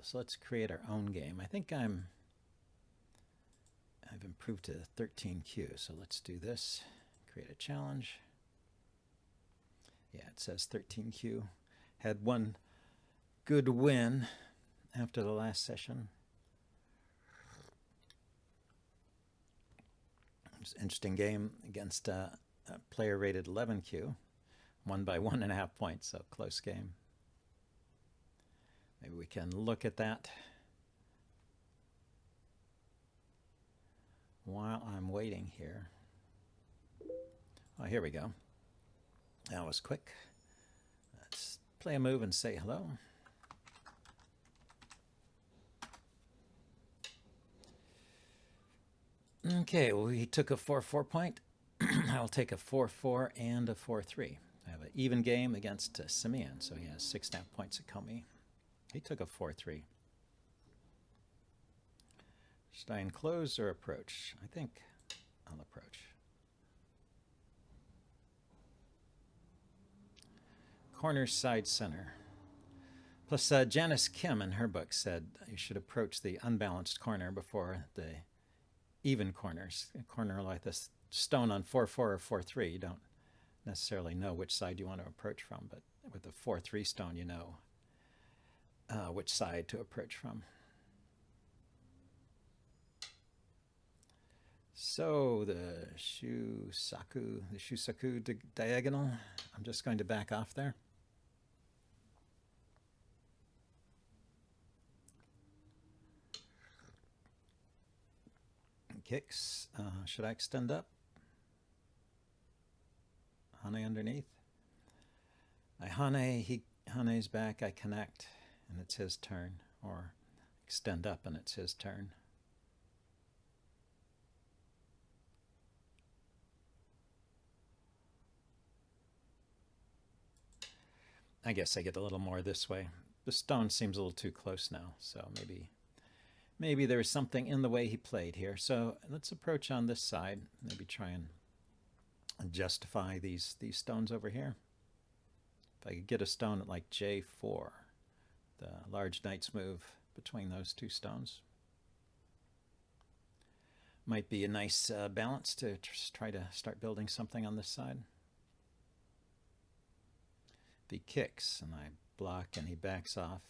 So let's create our own game. I think I've improved to 13Q, so let's do this. Create a challenge. Yeah, it says 13Q. Had one good win after the last session. It was an interesting game against a player rated 11Q. Won by 1.5 points, so close game. Maybe we can look at that while I'm waiting here. Oh, here we go. That was quick. Let's play a move and say hello. Okay, well, he took a 4-4 point. I'll take a 4-4 and a 4-3. I have an even game against Simeon, so he has 6.5 points at Comey. He took a 4-3. Should I enclose or approach? I think I'll approach. Corner, side, center. Plus, Janice Kim in her book said you should approach the unbalanced corner before the even corners. A corner like this stone on 4-4 or 4-3, you don't necessarily know which side you want to approach from, but with a 4-3 stone, you know which side to approach from. So the Shusaku diagonal, I'm just going to back off there. Kicks. Should I extend up? Hane underneath. I Hane, Hane's back, I connect, and it's his turn. Or extend up and it's his turn. I guess I get a little more this way. The stone seems a little too close now, so maybe there's something in the way he played here. So let's approach on this side. Maybe try and justify these stones over here. If I could get a stone at like J4, the large knight's move between those two stones. Might be a nice balance to try to start building something on this side. If he kicks and I block and he backs off,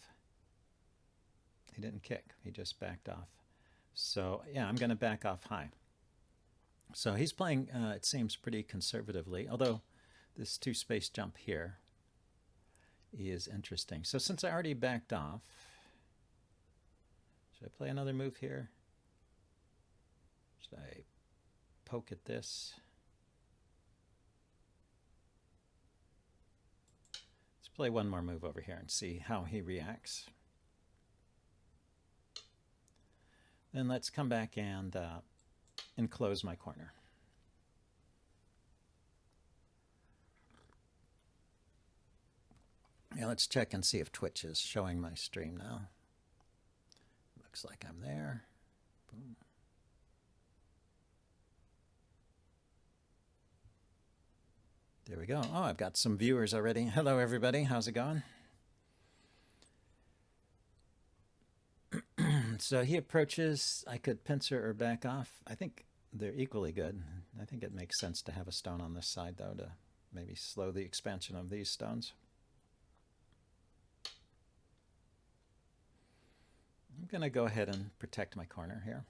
he didn't kick, he just backed off. So yeah, I'm going to back off high. So he's playing, it seems, pretty conservatively, although this two-space jump here is interesting. So since I already backed off, should I play another move here? Should I poke at this? Let's play one more move over here and see how he reacts. Then let's come back and enclose my corner. Yeah, let's check and see if Twitch is showing my stream now. Looks like I'm there. Boom. There we go. Oh, I've got some viewers already. Hello, everybody. How's it going? So he approaches. I could pincer or back off. I think they're equally good. I think it makes sense to have a stone on this side, though, to maybe slow the expansion of these stones. I'm going to go ahead and protect my corner here.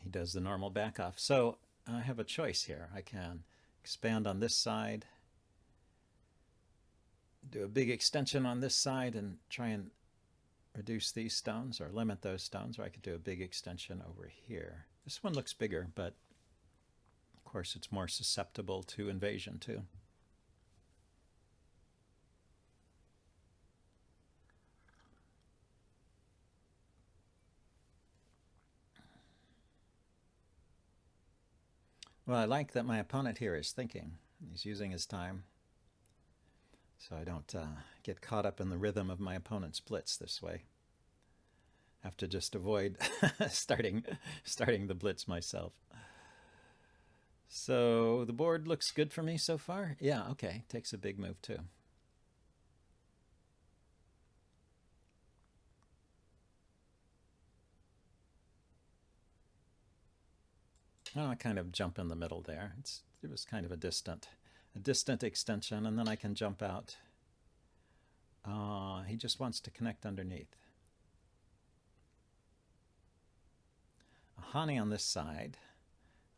He does the normal back off. So I have a choice here. I can expand on this side, do a big extension on this side and try and reduce these stones or limit those stones, or I could do a big extension over here. This one looks bigger, but of course it's more susceptible to invasion too. Well, I like that my opponent here is thinking. He's using his time, so I don't get caught up in the rhythm of my opponent's blitz this way. I have to just avoid starting the blitz myself. So the board looks good for me so far. Yeah, okay, takes a big move too. Well, I kind of jump in the middle there. It was kind of a distant extension, and then I can jump out. He just wants to connect underneath. A Hani on this side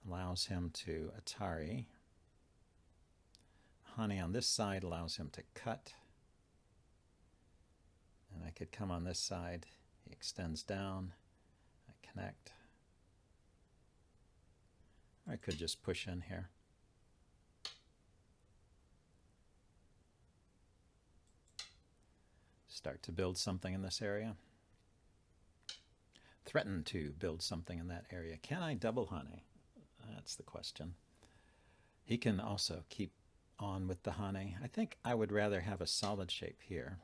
allows him to Atari. A Hani on this side allows him to cut. And I could come on this side. He extends down. I connect. Or I could just push in here. Start to build something in this area. Threaten to build something in that area. Can I double Hane? That's the question. He can also keep on with the Hane. I think I would rather have a solid shape here.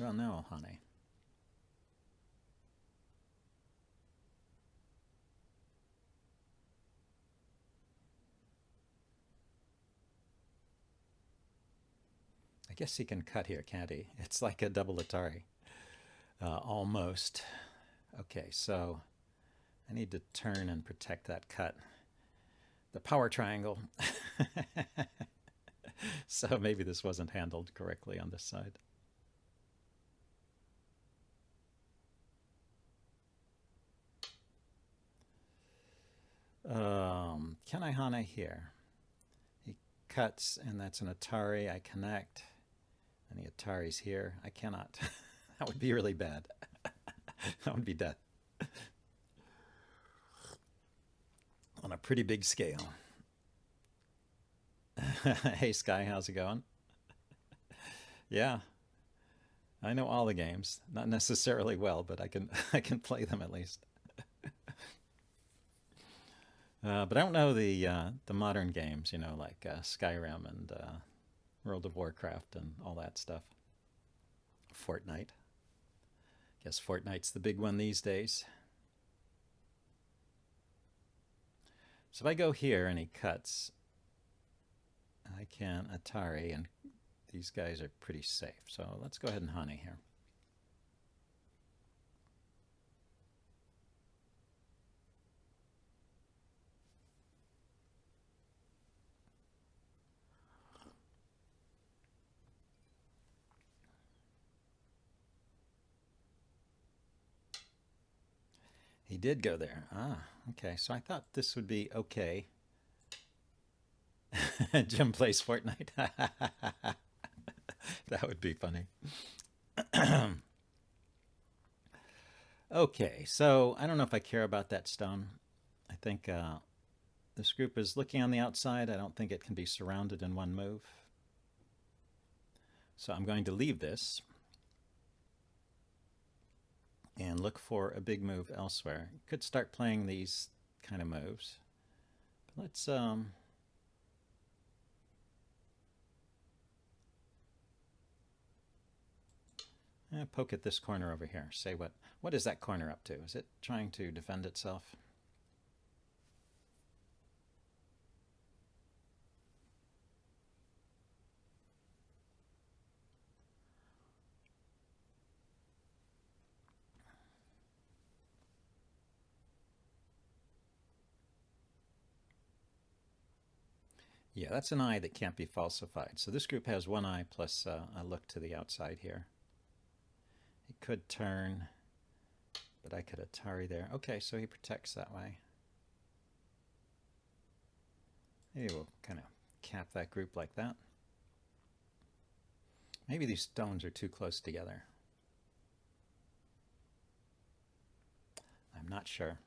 Well, no, Hane. I guess he can cut here, can't he? It's like a double Atari. Almost. Okay, so I need to turn and protect that cut. The power triangle. So maybe this wasn't handled correctly on this side. Can I Hane here? He cuts, and that's an Atari. I connect. And the Atari's here. I cannot. That would be really bad. That would be death. On a pretty big scale. Hey, Sky, how's it going? Yeah, I know all the games. Not necessarily well, but I can I can play them at least. But I don't know the modern games, you know, like Skyrim and World of Warcraft and all that stuff. Fortnite. Guess Fortnite's the big one these days. So if I go here and he cuts, I can Atari, and these guys are pretty safe. So let's go ahead and Hane here. He did go there. Ah, okay. So I thought this would be okay. Jim plays Fortnite. That would be funny. Okay, so I don't know if I care about that stone. I think this group is looking on the outside. I don't think it can be surrounded in one move. So I'm going to leave this and look for a big move elsewhere. Could start playing these kind of moves. But let's poke at this corner over here. Say what is that corner up to? Is it trying to defend itself? Yeah, that's an eye that can't be falsified. So this group has one eye plus a look to the outside here. He could turn, but I could Atari there. Okay, so he protects that way. Maybe we'll kind of cap that group like that. Maybe these stones are too close together. I'm not sure.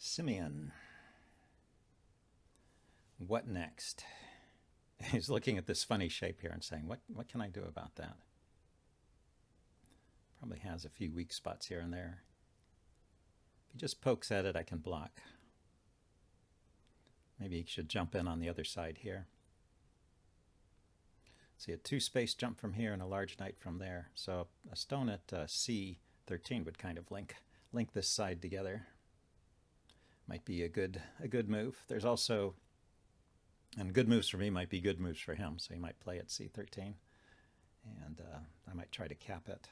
Simeon, what next? He's looking at this funny shape here and saying, what can I do about that? Probably has a few weak spots here and there. If he just pokes at it, I can block. Maybe he should jump in on the other side here. See, a 2-space jump from here and a large knight from there. So a stone at C13 would kind of link this side together. Might be a good move. There's also, and good moves for me might be good moves for him. So he might play at C13, and I might try to cap it,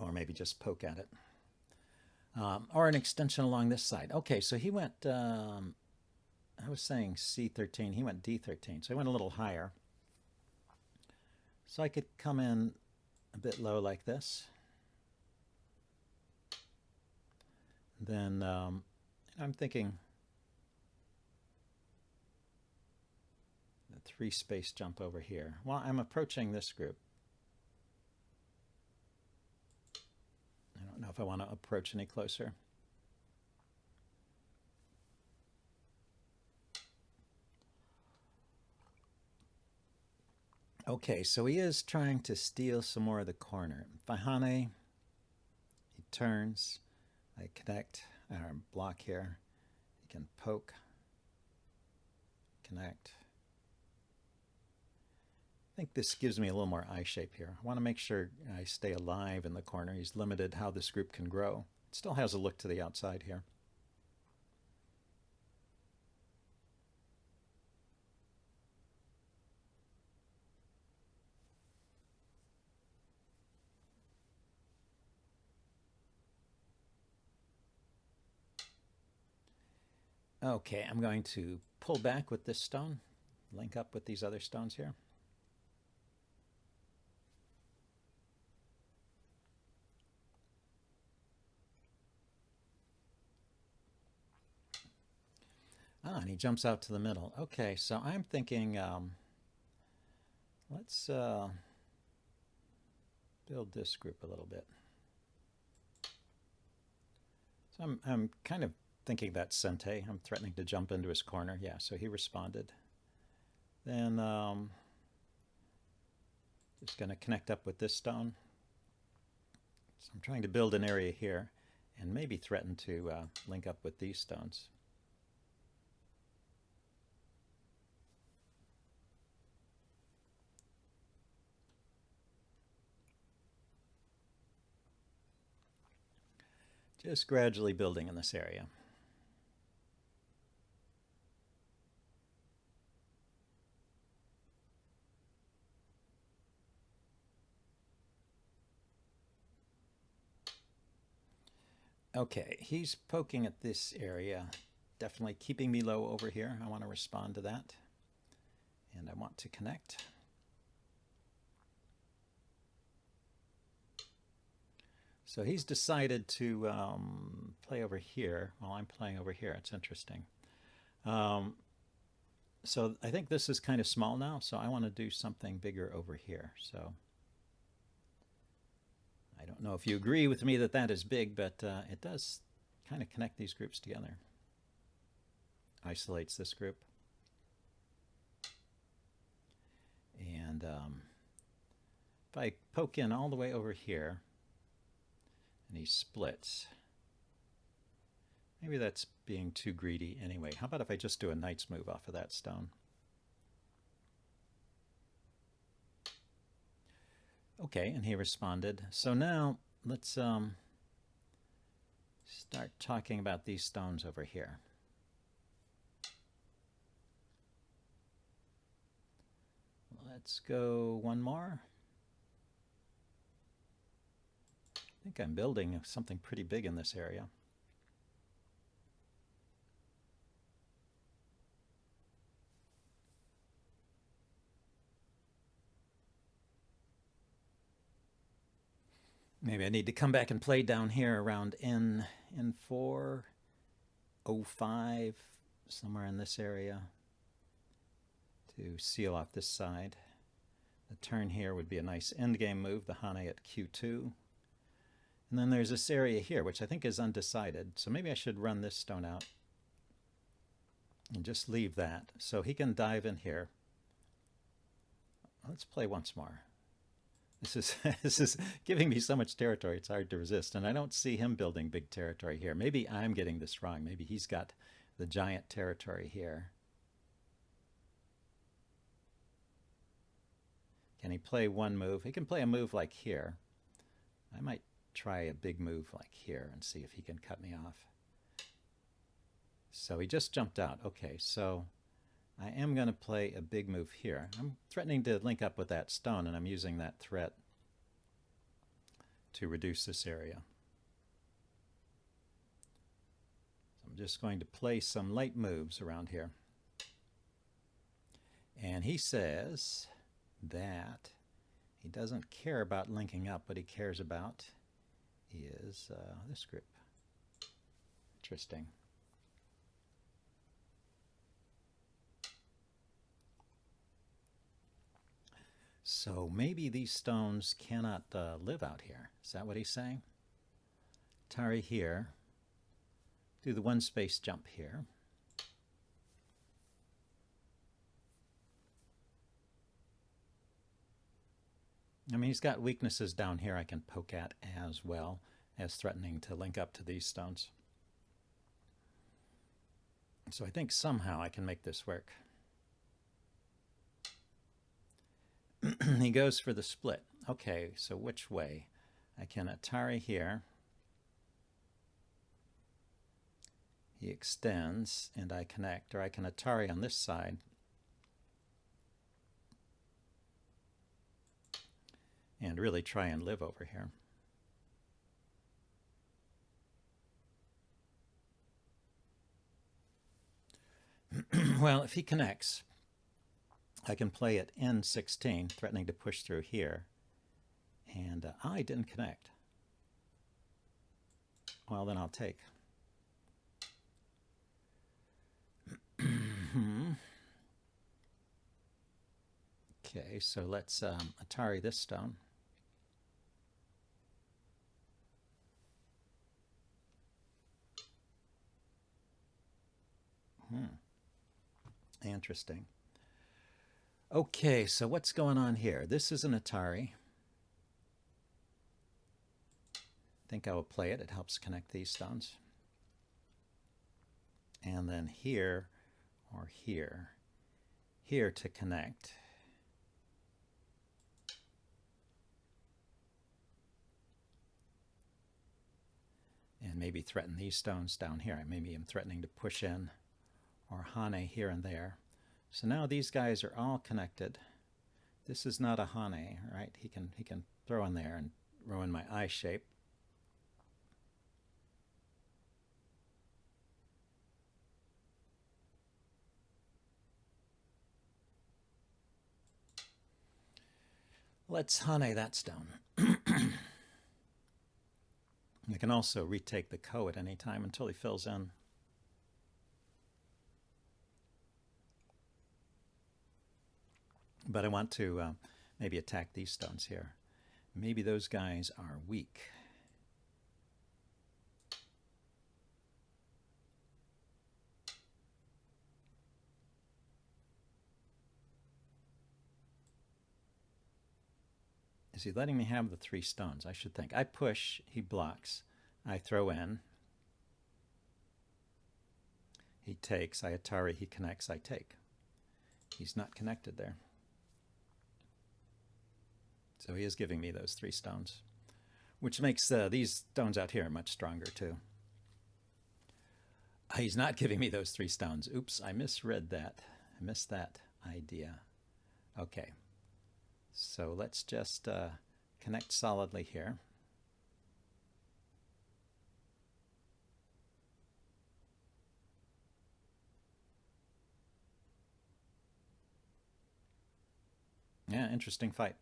or maybe just poke at it, or an extension along this side. Okay, so he went. I was saying C13. He went D13, so he went a little higher. So I could come in a bit low like this. Then I'm thinking the 3-space jump over here. Well, I'm approaching this group. I don't know if I want to approach any closer. Okay, so he is trying to steal some more of the corner. Fahane, he turns. I connect, or block here. He can poke, connect. I think this gives me a little more eye shape here. I want to make sure I stay alive in the corner. He's limited how this group can grow. It still has a look to the outside here. Okay, I'm going to pull back with this stone, link up with these other stones here. Ah, and he jumps out to the middle. Okay, so I'm thinking, let's build this group a little bit. So I'm kind of thinking that's Sente. I'm threatening to jump into his corner. Yeah, so he responded. Then just going to connect up with this stone. So I'm trying to build an area here and maybe threaten to link up with these stones. Just gradually building in this area. Okay, he's poking at this area, definitely keeping me low over here. I want to respond to that, and I want to connect. So he's decided to play over here while I'm playing over here. It's interesting. So I think this is kind of small now, so I want to do something bigger over here. So I don't know if you agree with me that that is big, but it does kind of connect these groups together. Isolates this group. And if I poke in all the way over here, and he splits, maybe that's being too greedy anyway. How about if I just do a knight's move off of that stone? Okay, and he responded. So now let's start talking about these stones over here. Let's go one more. I think I'm building something pretty big in this area. Maybe I need to come back and play down here around N4, 05, somewhere in this area to seal off this side. The turn here would be a nice endgame move, the Hane at Q2. And then there's this area here, which I think is undecided. So maybe I should run this stone out and just leave that. So he can dive in here. Let's play once more. This is this is giving me so much territory, it's hard to resist. And I don't see him building big territory here. Maybe I'm getting this wrong. Maybe he's got the giant territory here. Can he play one move? He can play a move like here. I might try a big move like here and see if he can cut me off. So he just jumped out. Okay, so I am going to play a big move here. I'm threatening to link up with that stone, and I'm using that threat to reduce this area. So I'm just going to play some light moves around here. And he says that he doesn't care about linking up. What he cares about is this group. Interesting. So maybe these stones cannot live out here. Is that what he's saying? Atari here. Do the one space jump here. I mean, he's got weaknesses down here I can poke at as well as threatening to link up to these stones. So I think somehow I can make this work. He goes for the split. Okay, so which way? I can Atari here. He extends and I connect, or I can Atari on this side. And really try and live over here. Well, if he connects, I can play at N16, threatening to push through here. And I didn't connect. Well, then I'll take. Okay, so let's Atari this stone. Interesting. Okay, so what's going on here? This is an Atari. I think I will play it. It helps connect these stones. And then here or here. Here to connect. And maybe threaten these stones down here. Maybe I'm threatening to push in or Hane here and there. So now these guys are all connected. This is not a Hane, right? He can throw in there and ruin my eye shape. Let's Hane that stone. I can also retake the Ko at any time until he fills in. But I want to maybe attack these stones here. Maybe those guys are weak. Is he letting me have the 3 stones? I should think. I push, he blocks. I throw in. He takes. I Atari, he connects, I take. He's not connected there. So he is giving me those 3 stones, which makes these stones out here much stronger too. He's not giving me those 3 stones. Oops, I misread that. I missed that idea. Okay, so let's just connect solidly here. Yeah, interesting fight.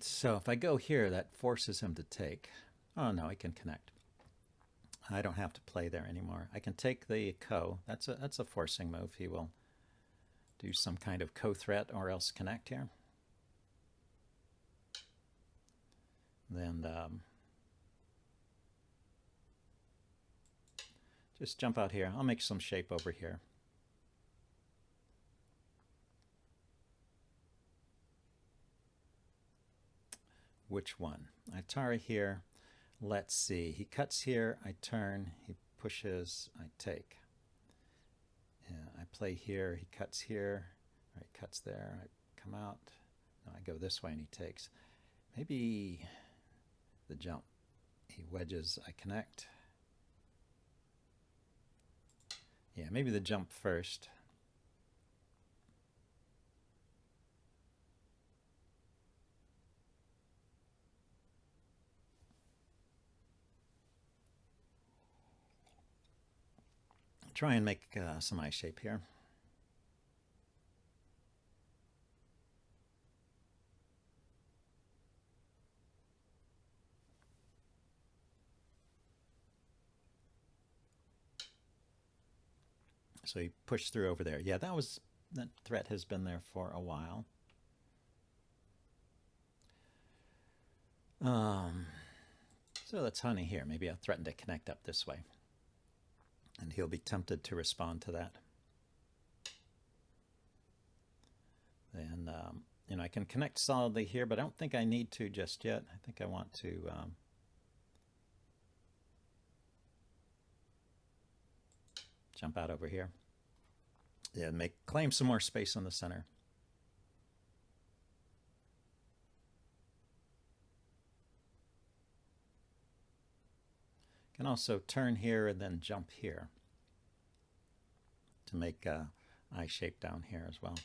So if I go here, that forces him to take. Oh no, he can connect. I don't have to play there anymore. I can take the ko. That's a forcing move. He will do some kind of co-threat or else connect here. Then just jump out here. I'll make some shape over here. Which one? I tara here. Let's see. He cuts here. I turn. He pushes. I take. Yeah, I play here. He cuts here. Or he cuts there. I come out. No, I go this way and he takes. Maybe the jump. He wedges. I connect. Yeah, maybe the jump first. Try and make some eye shape here. So he pushed through over there. Yeah, that threat has been there for a while. So let's honey here. Maybe I'll threaten to connect up this way. And he'll be tempted to respond to that. Then, I can connect solidly here, but I don't think I need to just yet. I think I want to jump out over here. Yeah, claim some more space on the center. Can also turn here and then jump here to make eye shape down here as well.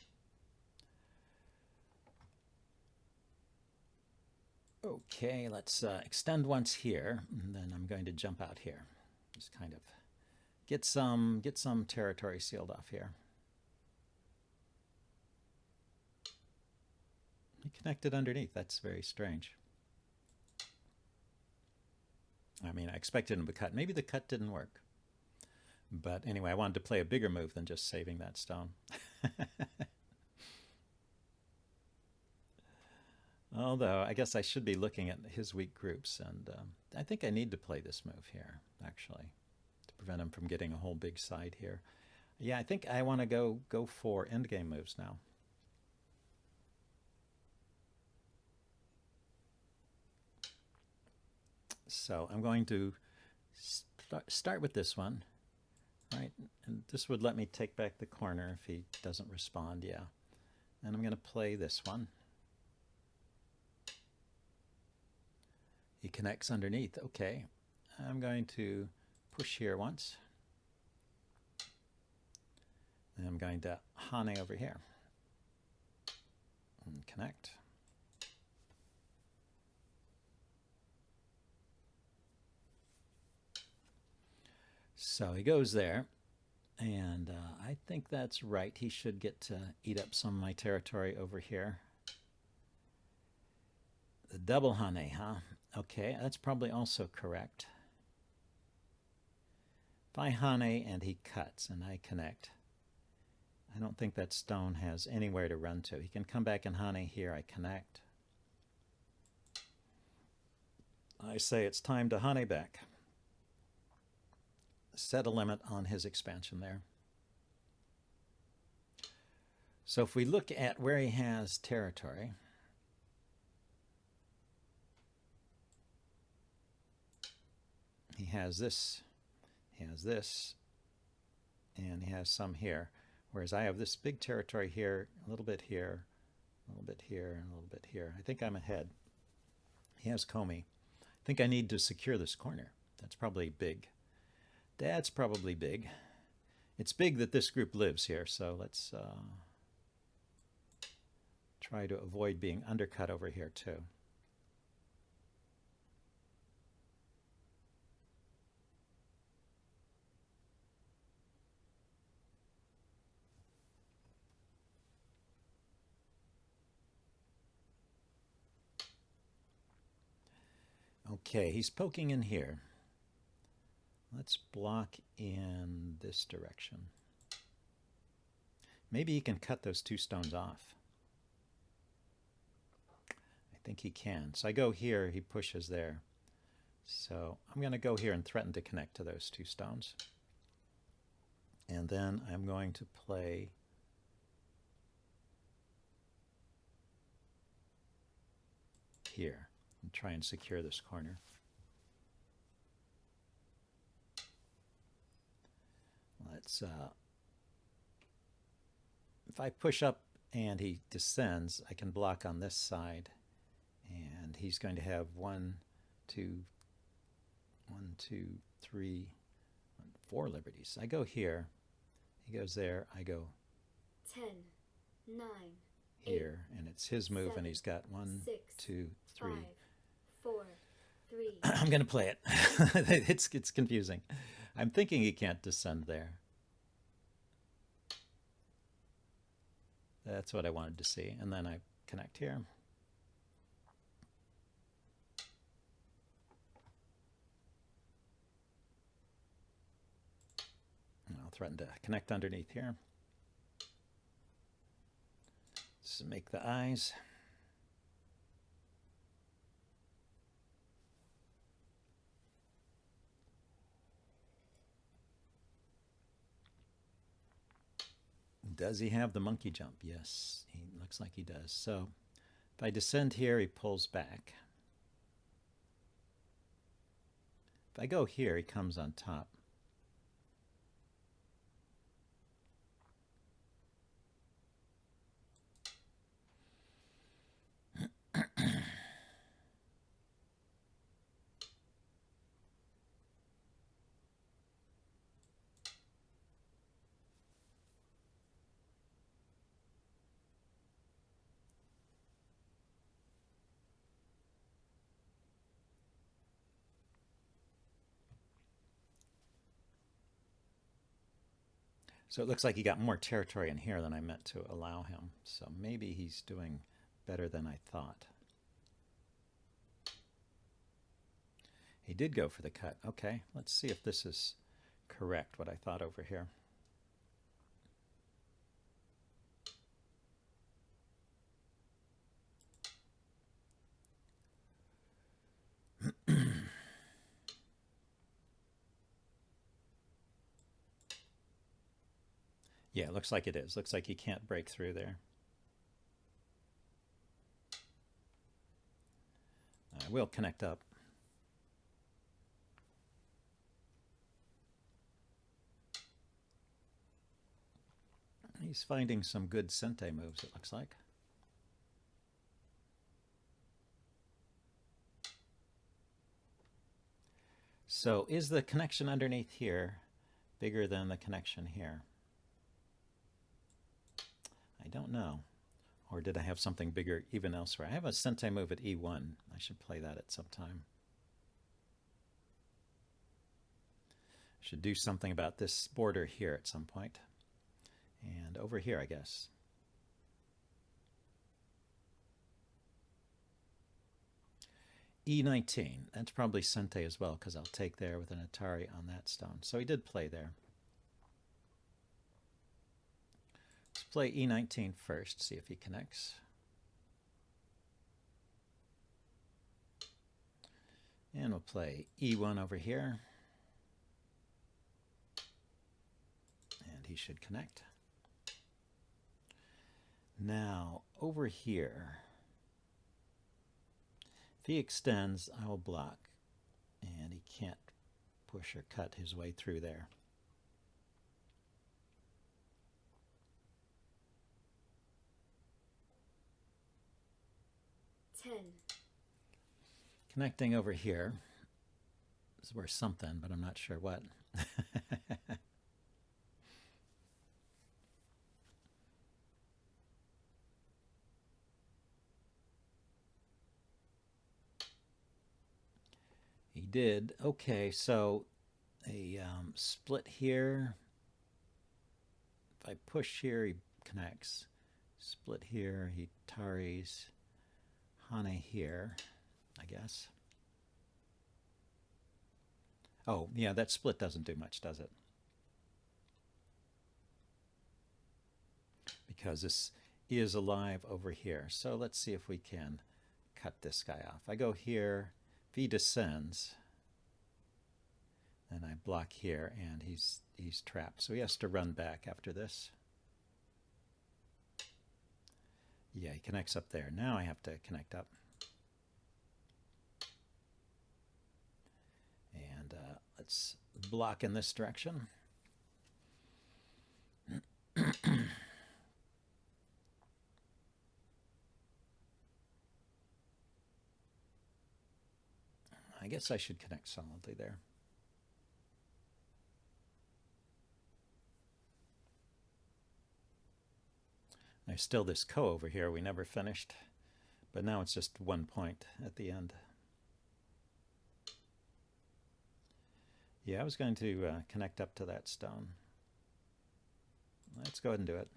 Okay, let's extend once here, and then I'm going to jump out here. Just kind of get some territory sealed off here. He connected underneath. That's very strange. I mean, I expected him to cut. Maybe the cut didn't work. But anyway, I wanted to play a bigger move than just saving that stone. Although, I guess I should be looking at his weak groups, and I think I need to play this move here, actually, to prevent him from getting a whole big side here. Yeah, I think I want to go for endgame moves now. So I'm going to start with this one, right? And this would let me take back the corner if he doesn't respond, yeah. And I'm going to play this one. He connects underneath, okay. I'm going to push here once. And I'm going to hane over here and connect. So he goes there, and I think that's right. He should get to eat up some of my territory over here. The double hane, huh? Okay, that's probably also correct. If I hane and he cuts and I connect, I don't think that stone has anywhere to run to. He can come back and hane here. I connect. I say it's time to hane back. Set a limit on his expansion there. So if we look at where he has territory, he has this, and he has some here. Whereas I have this big territory here, a little bit here, a little bit here, and a little bit here. I think I'm ahead. He has Comey. I think I need to secure this corner. That's probably big. That's probably big. It's big that this group lives here, so let's try to avoid being undercut over here too. Okay, he's poking in here. Let's block in this direction. Maybe he can cut those 2 stones off. I think he can. So I go here, he pushes there. So I'm going to go here and threaten to connect to those 2 stones. And then I'm going to play here and try and secure this corner. Let's, if I push up and he descends, I can block on this side. And he's going to have 1, 2, 3, 4 liberties. I go here, he goes there, I go 10, 9, here, 8, and it's his move, 7, and he's got 1, 6, 2, 3. 5, 4, 3. I'm going to play it. It's confusing. I'm thinking he can't descend there. That's what I wanted to see. And then I connect here. And I'll threaten to connect underneath here. Just make the eyes. Does he have the monkey jump? Yes, he looks like he does. So if I descend here, he pulls back. If I go here, he comes on top. So it looks like he got more territory in here than I meant to allow him. So maybe he's doing better than I thought. He did go for the cut. Okay, let's see if this is correct, what I thought over here. Yeah, it looks like it is. Looks like he can't break through there. I will connect up. He's finding some good sente moves, it looks like. So is the connection underneath here bigger than the connection here? I don't know. Or did I have something bigger even elsewhere? I have a sente move at E1. I should play that at some time. Should do something about this border here at some point. And over here, I guess. E19. That's probably sente as well, because I'll take there with an Atari on that stone. So he did play there. Let's play E19 first, see if he connects. And we'll play E1 over here. And he should connect. Now, over here, if he extends, I will block. And he can't push or cut his way through there. Connecting over here is worth something, but I'm not sure what. He did. Okay, so a split here. If I push here, he connects. Split here, he taris. Hane here, I guess. Oh, yeah, that split doesn't do much, does it? Because this is alive over here. So let's see if we can cut this guy off. I go here, if he descends, and I block here, and he's trapped. So he has to run back after this. Yeah, he connects up there. Now I have to connect up. And let's block in this direction. I guess I should connect solidly there. There's still this ko over here we never finished, but now it's just 1 point at the end. Yeah, I was going to connect up to that stone. Let's go ahead and do it.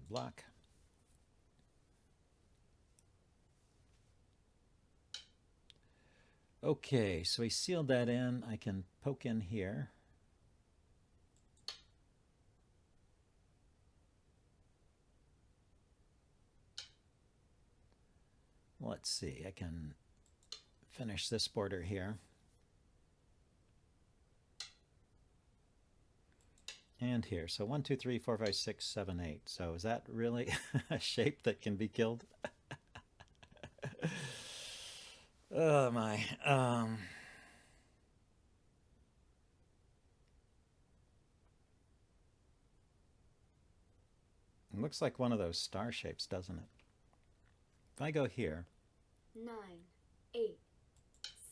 Block. Okay, so we sealed that in. I can poke in here. Let's see, I can finish this border here. And here. So 1, 2, 3, 4, 5, 6, 7, 8. So is that really a shape that can be killed? Oh my. It looks like one of those star shapes, doesn't it? If I go here, 9, 8,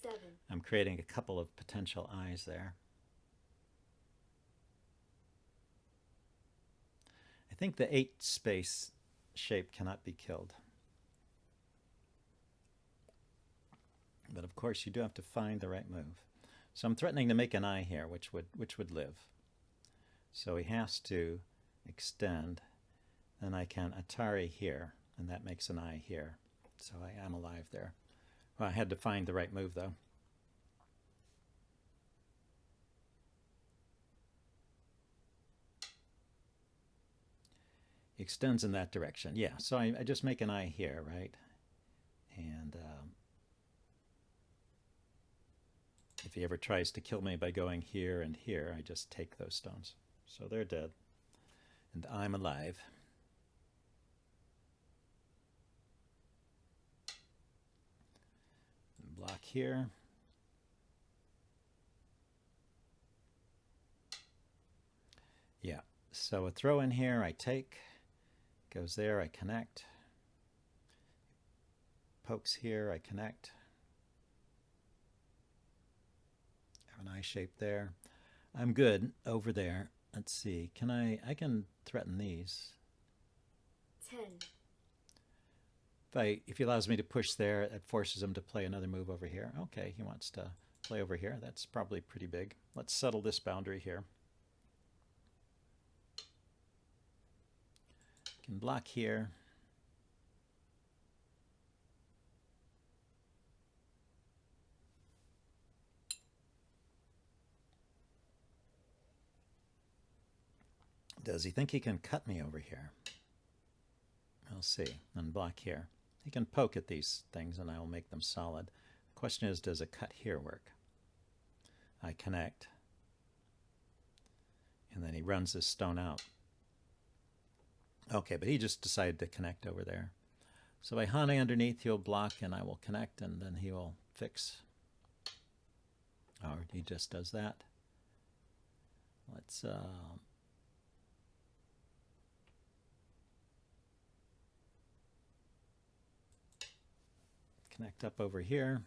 7. I'm creating a couple of potential eyes there. I think the 8 space shape cannot be killed. But of course, you do have to find the right move. So I'm threatening to make an eye here, which would live. So he has to extend, and I can Atari here, and that makes an eye here. So I am alive there. Well, I had to find the right move, though. He extends in that direction. Yeah, so I just make an eye here, right? And if he ever tries to kill me by going here and here, I just take those stones. So they're dead. And I'm alive. Block here. Yeah, so a throw in here, I take. Goes there, I connect. Pokes here, I connect. Have an eye shape there. I'm good over there. Let's see. Can I can threaten these. 10. If he allows me to push there, it forces him to play another move over here. Okay, he wants to play over here. That's probably pretty big. Let's settle this boundary here. Can block here. Does he think he can cut me over here? We'll see. And block here. He can poke at these things and I will make them solid. The question is, does a cut here work? I connect. And then he runs this stone out. Okay, but he just decided to connect over there. So by Hane underneath, he'll block and I will connect and then he will fix. Or he just does that. Let's connect up over here.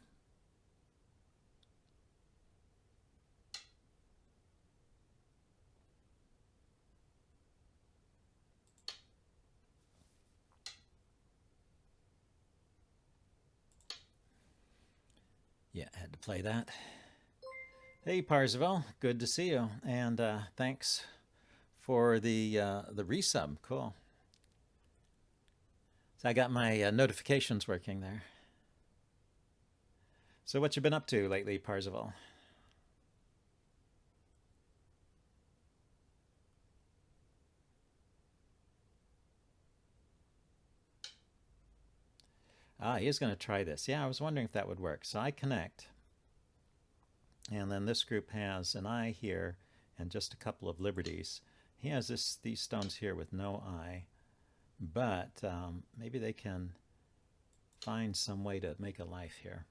Yeah, I had to play that. Hey, Parzival, good to see you, and thanks for the resub. Cool. So I got my notifications working there. So what you been up to lately, Parzival? Ah, he is going to try this. Yeah, I was wondering if that would work. So I connect, and then this group has an eye here and just a couple of liberties. He has these stones here with no eye, but maybe they can find some way to make a life here.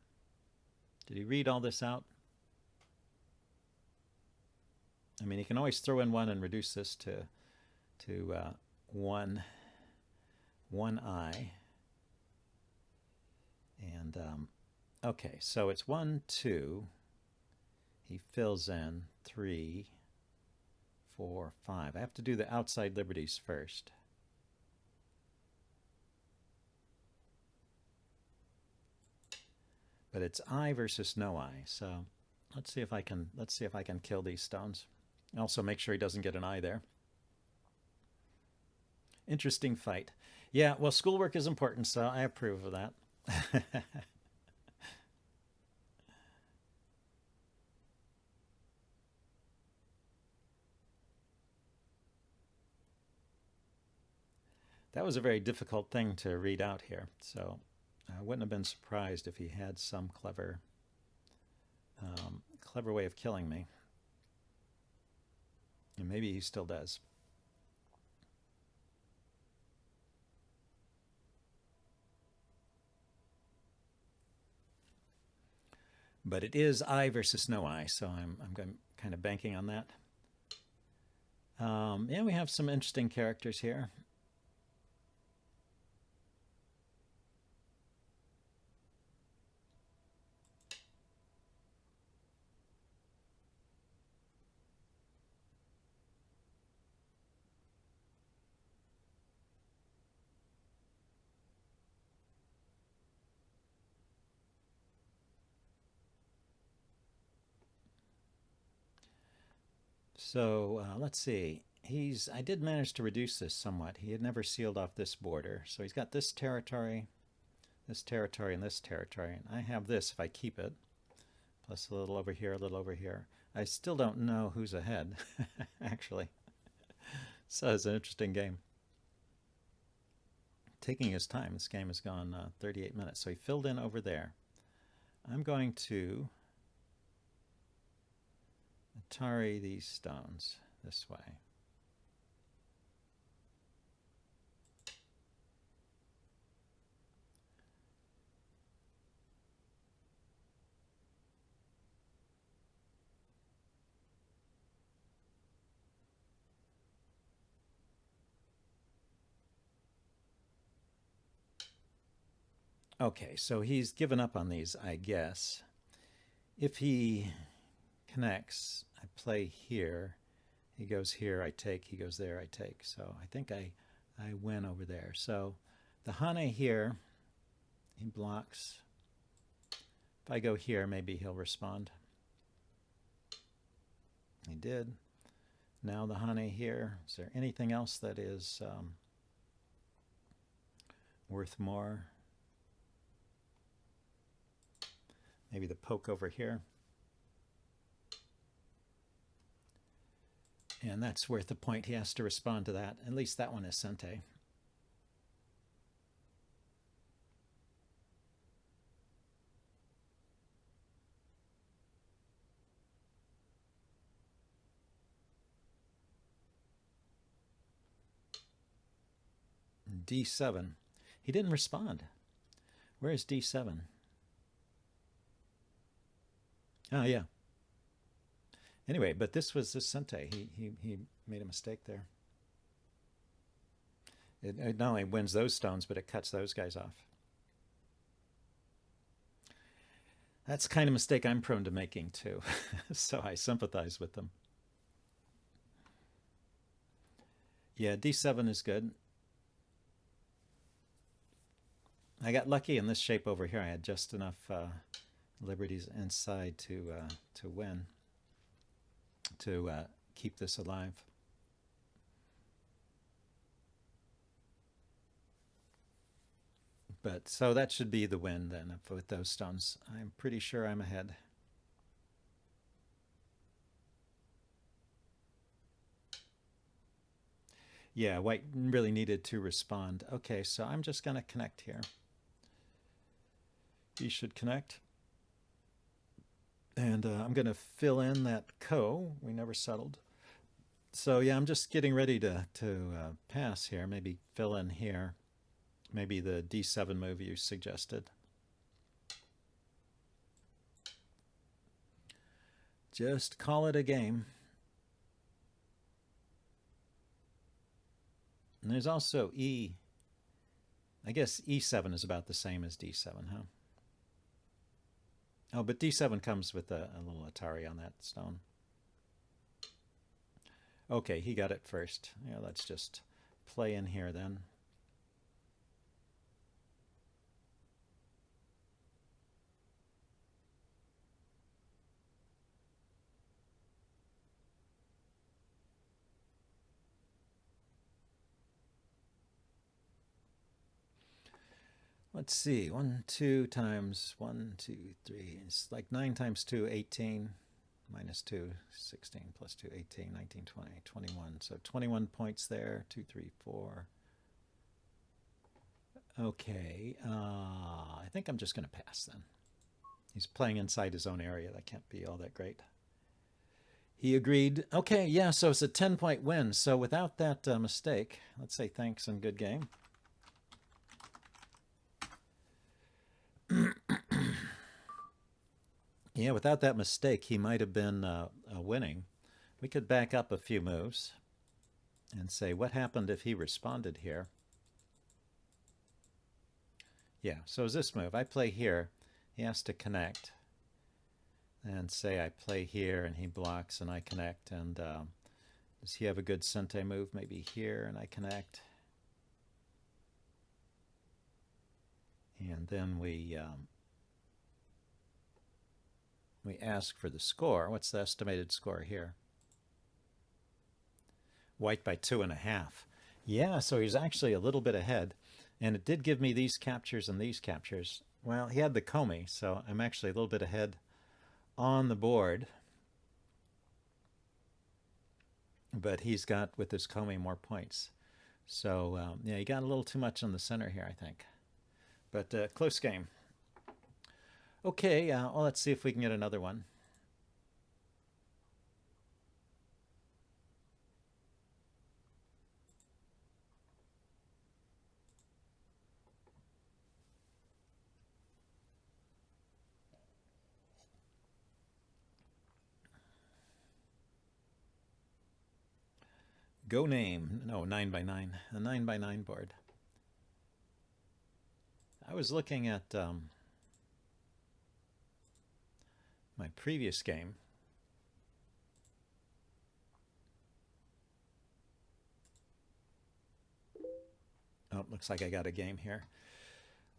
Did he read all this out? I mean, he can always throw in one and reduce this to one eye. And okay, so it's 1, 2. He fills in 3, 4, 5. I have to do the outside liberties first. But it's eye versus no eye. So let's see if I can kill these stones. Also make sure he doesn't get an eye there. Interesting fight. Yeah, well, schoolwork is important, so I approve of that. That was a very difficult thing to read out here, so I wouldn't have been surprised if he had some clever way of killing me. And maybe he still does. But it is eye versus no eye, so I'm kind of banking on that. Yeah, we have some interesting characters here. So let's see. I did manage to reduce this somewhat. He had never sealed off this border, so he's got this territory, and this territory, and I have this if I keep it, plus a little over here, a little over here. I still don't know who's ahead, actually. So it's an interesting game. Taking his time. This game has gone 38 minutes, so he filled in over there. I'm going to Atari these stones this way. Okay, so he's given up on these, I guess. If he connects, I play here. He goes here, I take. He goes there, I take. So I think I win over there. So the Hane here, he blocks. If I go here, maybe he'll respond. He did. Now the Hane here. Is there anything else that is worth more? Maybe the poke over here. And that's worth a point. He has to respond to that. At least that one is Sente. D7. He didn't respond. Where is D7? Oh, yeah. Anyway, but this was the Sente. He made a mistake there. It not only wins those stones, but it cuts those guys off. That's the kind of mistake I'm prone to making, too. So I sympathize with them. Yeah, D7 is good. I got lucky in this shape over here. I had just enough liberties inside to win, to keep this alive. But so that should be the win then with those stones. I'm pretty sure I'm ahead. Yeah, white really needed to respond. Okay, so I'm just going to connect here. He should connect. And I'm going to fill in that ko. We never settled. So yeah, I'm just getting ready to pass here. Maybe fill in here. Maybe the d7 move you suggested. Just call it a game. And there's also E. I guess E7 is about the same as D7, huh? Oh, but D7 comes with a little Atari on that stone. Okay, he got it first. Yeah, let's just play in here then. Let's see, 1, 2 times 1, 2, 3. It's like 9 times 2, 18. Minus 2, 16, plus 2, 18, 19, 20, 21. So 21 points there, 2, 3, 4. Okay, I think I'm just going to pass then. He's playing inside his own area. That can't be all that great. He agreed. Okay, yeah, so it's a 10-point win. So without that mistake, let's say thanks and good game. Yeah, without that mistake, he might have been winning. We could back up a few moves and say, what happened if he responded here? Yeah, so is this move. I play here. He has to connect. And say I play here and he blocks and I connect. And does he have a good sente move? Maybe here and I connect. And then we ask for the score. What's the estimated score here? White by 2.5. Yeah, so he's actually a little bit ahead. And it did give me these captures and these captures. Well, he had the komi, so I'm actually a little bit ahead on the board. But he's got, with his komi, more points. So, yeah, he got a little too much on the center here, I think. But close game. Okay, well, let's see if we can get another one. Go name. No, 9 by 9. A 9 by 9 board. I was looking at my previous game. Oh, looks like I got a game here.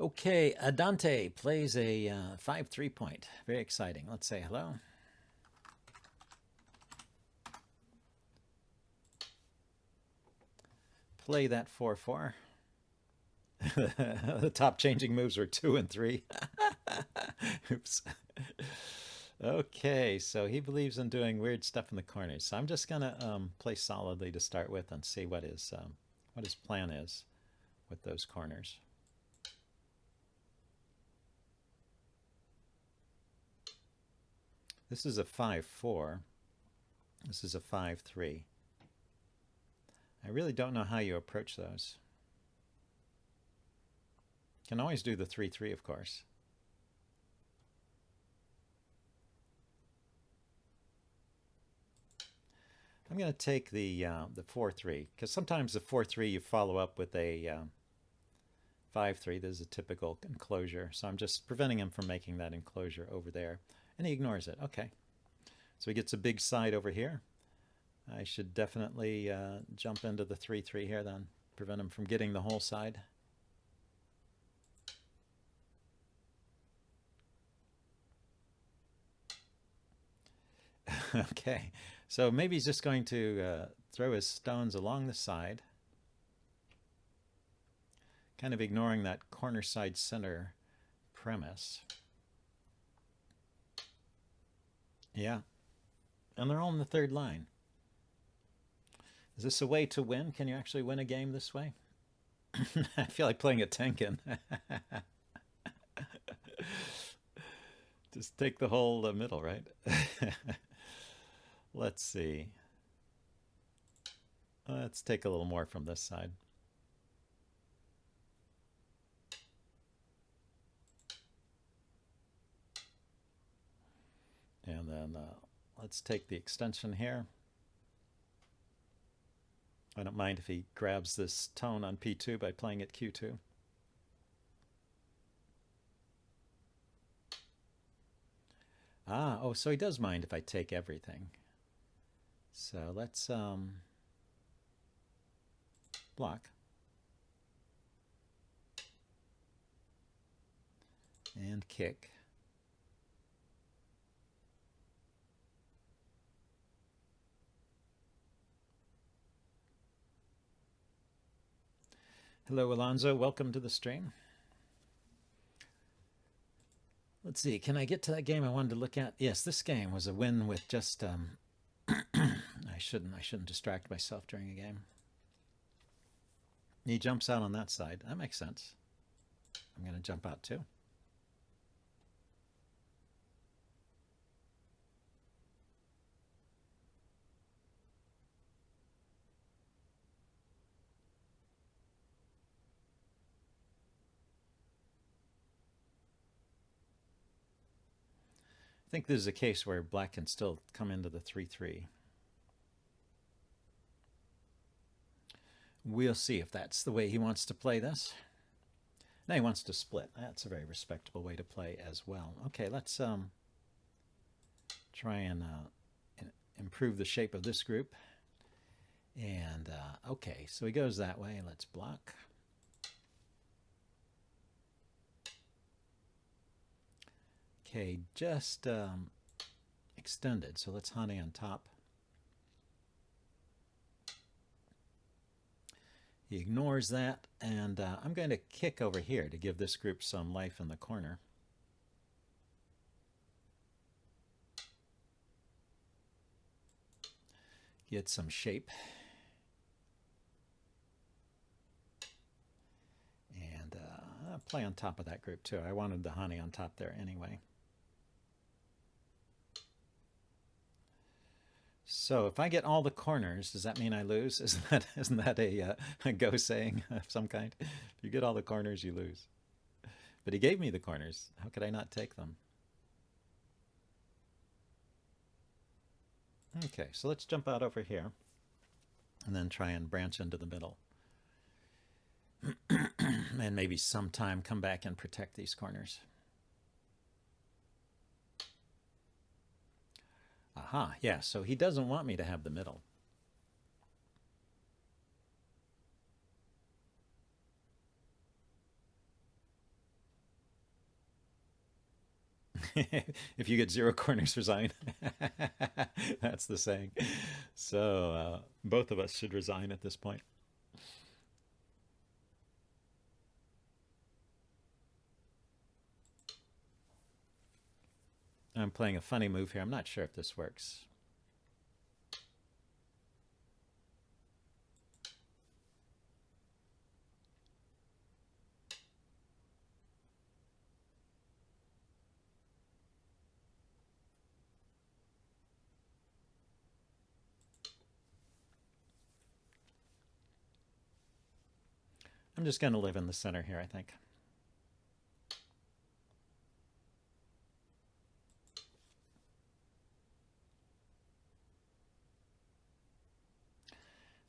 Okay, Adante plays a 5-3 point. Very exciting. Let's say hello. Play that 4-4. The top changing moves were 2 and 3. Oops. Okay, so he believes in doing weird stuff in the corners. So I'm just gonna play solidly to start with and see what his plan is with those corners. This is a 5-4. This is a 5-3. I really don't know how you approach those. Can always do the 3-3, of course. I'm going to take the 4-3, because sometimes the 4-3 you follow up with a 5-3. There's a typical enclosure, so I'm just preventing him from making that enclosure over there. And he ignores it. Okay. So he gets a big side over here. I should definitely jump into the 3-3 here then. Prevent him from getting the whole side. Okay, so maybe he's just going to throw his stones along the side. kind of ignoring that corner side center premise. Yeah, and they're all in the third line. Is this a way to win? Can you actually win a game this way? I feel like playing a Tenkin. Just take the whole middle, right? Let's see. Let's take a little more from this side. And then let's take the extension here. I don't mind if he grabs this tone on P2 by playing at Q2. Oh, so he does mind if I take everything. So let's block. And kick. Hello, Alonzo. Welcome to the stream. Let's see. Can I get to that game I wanted to look at? Yes, this game was a win with just. I shouldn't distract myself during a game. He jumps out on that side. That makes sense. I'm going to jump out too. I think this is a case where black can still come into the 3-3. We'll see if that's the way he wants to play this. Now he wants to split. That's a very respectable way to play as well. Okay, let's try and improve the shape of this group. And okay, so he goes that way. Let's block. Okay, just extended. So let's honey on top. He ignores that, and I'm going to kick over here to give this group some life in the corner. Get some shape. And I'll play on top of that group too. I wanted the honey on top there anyway. So if I get all the corners, does that mean I lose? Isn't that a go saying of some kind? If you get all the corners, you lose. But he gave me the corners. How could I not take them? Okay, so let's jump out over here and then try and branch into the middle. And maybe sometime come back and protect these corners. Aha, yeah, so he doesn't want me to have the middle. If you get 0 corners, resign. That's the saying. So both of us should resign at this point. I'm playing a funny move here. I'm not sure if this works. I'm just going to live in the center here, I think.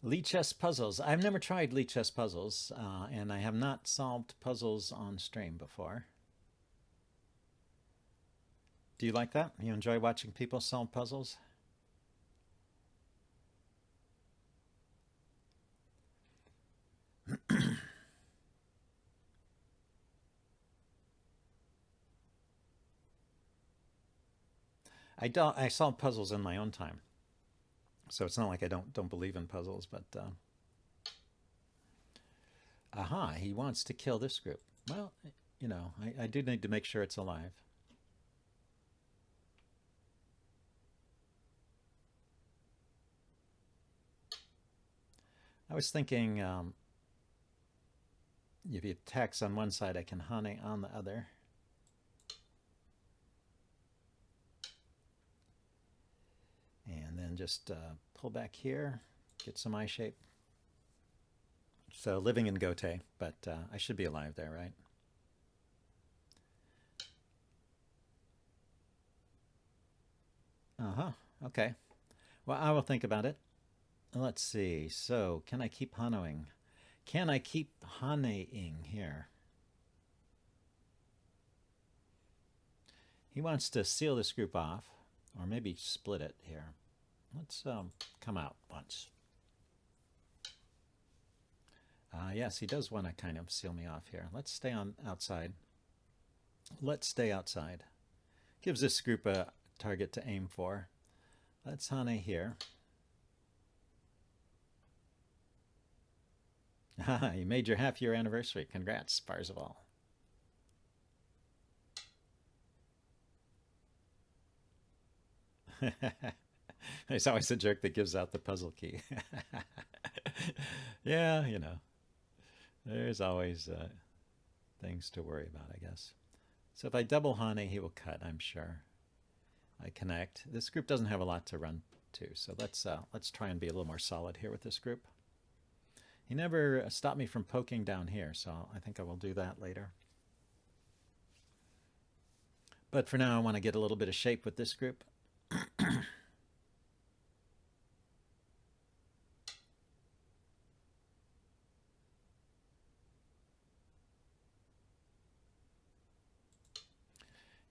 Lichess puzzles. I've never tried Lichess puzzles, and I have not solved puzzles on stream before. Do you like that? You enjoy watching people solve puzzles? I solve puzzles in my own time, so it's not like I don't believe in puzzles, but Aha, he wants to kill this group. Well, you know, I do need to make sure it's alive. I was thinking if he attacks on one side, I can Hane on the other. And then just pull back here, get some eye shape. So living in Gote, but I should be alive there, right? Uh-huh, okay. Well, I will think about it. Let's see. So, can I keep Hanoing? Can I keep Haneing here? He wants to seal this group off, or maybe split it here. Let's come out once. Yes, he does want to kind of seal me off here. Let's stay on outside. Let's stay outside. Gives this group a target to aim for. Let's Hane here. You made your half-year anniversary. Congrats, Parzival. There's always a jerk that gives out the puzzle key. Yeah, you know, there's always things to worry about, I guess. So if I double Hane, he will cut, I'm sure. I connect. This group doesn't have a lot to run to, so let's try and be a little more solid here with this group. He never stopped me from poking down here, so I think I will do that later. But for now, I want to get a little bit of shape with this group.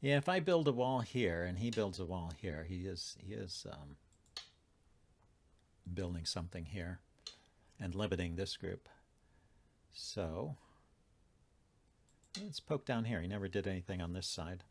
Yeah, if I build a wall here and he builds a wall here, he is building something here and limiting this group. So let's poke down here. He never did anything on this side.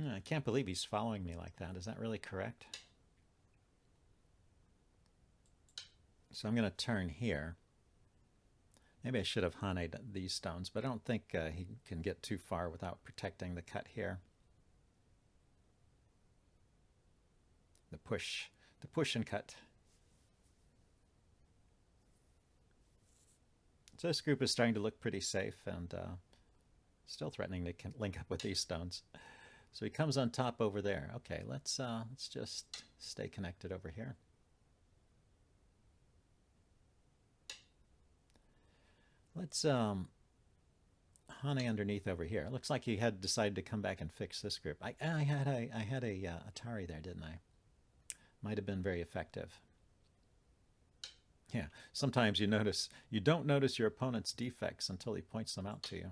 I can't believe he's following me like that. Is that really correct? So I'm going to turn here. Maybe I should have Haned these stones, but I don't think he can get too far without protecting the cut here. The push and cut. So this group is starting to look pretty safe and still threatening to link up with these stones. So he comes on top over there. Okay, let's just stay connected over here. Let's Hane underneath over here. It looks like he had decided to come back and fix this group. I had a Atari there, didn't I? Might have been very effective. Yeah, sometimes you don't notice your opponent's defects until he points them out to you.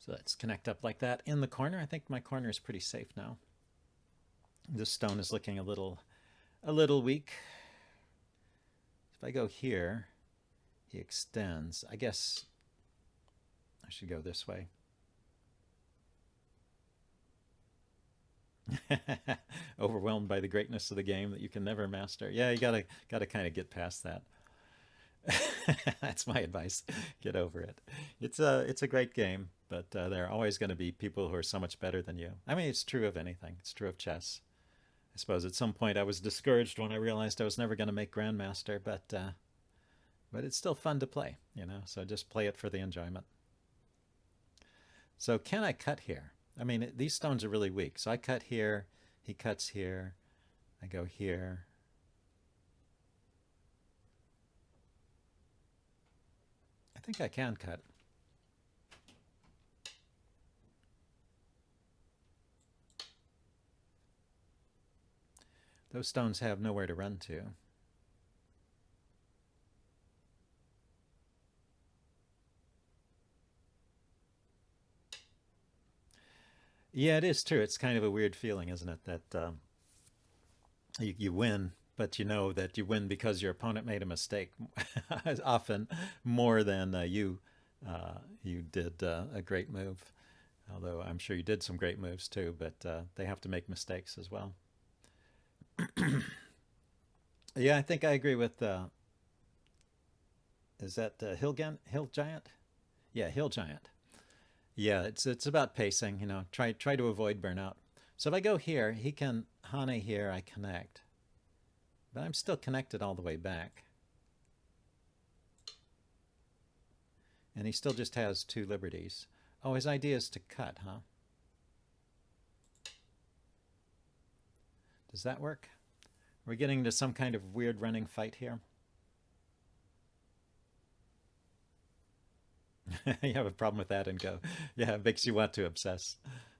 So let's connect up like that in the corner. I think my corner is pretty safe now. This stone is looking a little weak. If I go here, he extends. I guess I should go this way. Overwhelmed by the greatness of the game that you can never master. Yeah, you gotta kind of get past that. That's my advice. Get over it. It's a great game, but there are always going to be people who are so much better than you. I mean, it's true of anything. It's true of chess. I suppose at some point I was discouraged when I realized I was never going to make Grandmaster, but it's still fun to play, you know. So just play it for the enjoyment. So can I cut here? I mean, these stones are really weak. So I cut here. He cuts here. I go here. I think I can cut. Those stones have nowhere to run to. Yeah, it is true. It's kind of a weird feeling, isn't it? That you win, but you know that you win because your opponent made a mistake, often more than you did a great move. Although I'm sure you did some great moves too, but they have to make mistakes as well. Yeah, I think I agree with. Is that Hill Giant? Yeah, Hill Giant. Yeah, it's about pacing. You know, try to avoid burnout. So if I go here, he can Hane here. I connect, but I'm still connected all the way back, and he still just has two liberties. Oh, his idea is to cut, huh? Does that work? We're getting into some kind of weird running fight here. You have a problem with that and go, yeah, it makes you want to obsess.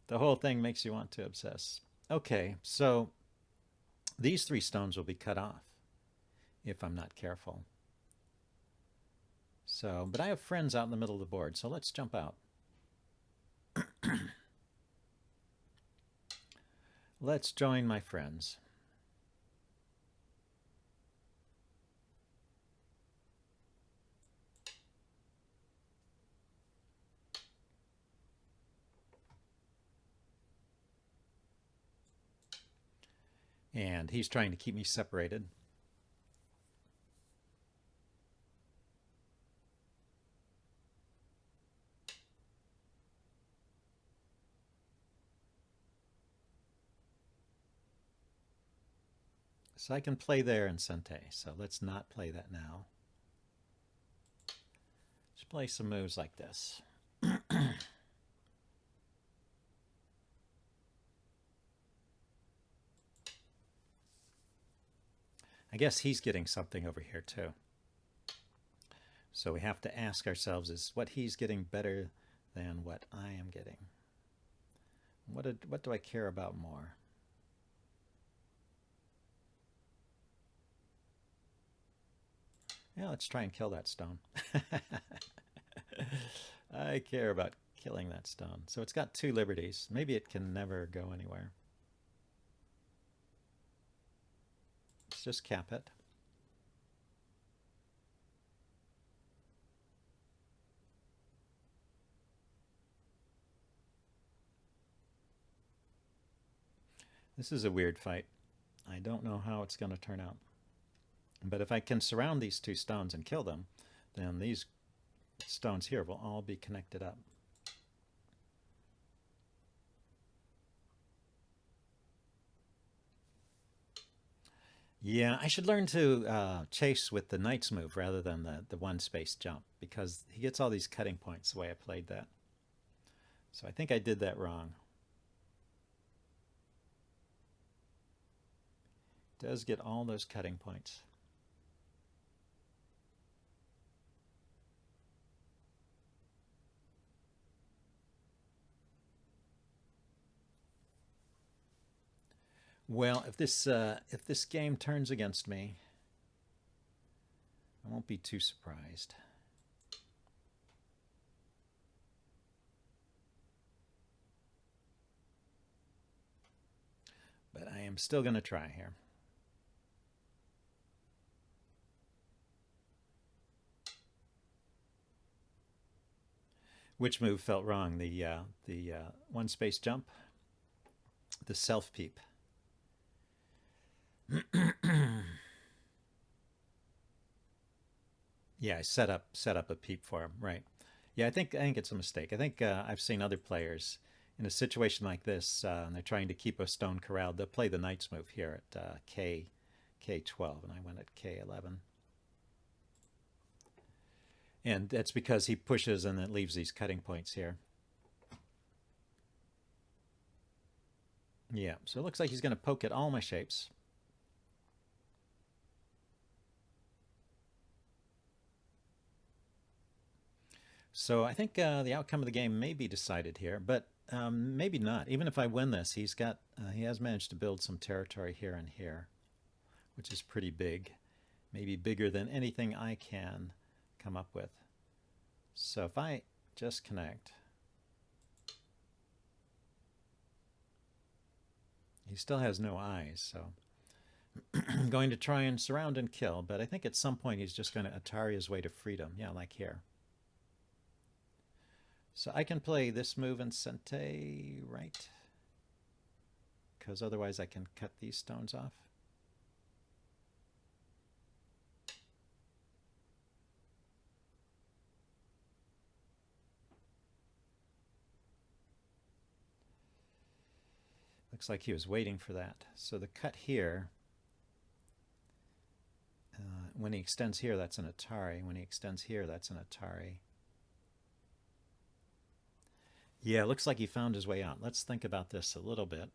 The whole thing makes you want to obsess. Okay, so these three stones will be cut off if I'm not careful. So, but I have friends out in the middle of the board, so let's jump out. Let's join my friends. And he's trying to keep me separated. So I can play there in Sente. So let's not play that now. Let's play some moves like this. I guess he's getting something over here too. So we have to ask ourselves, is what he's getting better than what I am getting? What do I care about more? Yeah, let's try and kill that stone. I care about killing that stone. So it's got two liberties. Maybe it can never go anywhere. Let's just cap it. This is a weird fight. I don't know how it's going to turn out. But if I can surround these two stones and kill them, then these stones here will all be connected up. Yeah, I should learn to chase with the knight's move rather than the one space jump, because he gets all these cutting points the way I played that. So I think I did that wrong. Does get all those cutting points. Well, if this game turns against me, I won't be too surprised. But I am still going to try here. Which move felt wrong? The one space jump, the self peep. Yeah, I set up a peep for him. Right. Yeah, I think it's a mistake. I think I've seen other players in a situation like this, and they're trying to keep a stone corralled. They'll play the knight's move here at K12, and I went at K11. And that's because he pushes and then leaves these cutting points here. Yeah, so it looks like he's going to poke at all my shapes. So I think the outcome of the game may be decided here, but maybe not. Even if I win this, he has managed to build some territory here and here, which is pretty big, maybe bigger than anything I can come up with. So if I just connect, He still has no eyes, so I'm going to try and surround and kill, but I think at some point he's just going to Atari his way to freedom. Yeah, like here. So I can play this move in Sente, right? Because otherwise I can cut these stones off. Looks like he was waiting for that. So the cut here, when he extends here, that's an Atari. When he extends here, that's an Atari. Yeah, it looks like he found his way out. Let's think about this a little bit.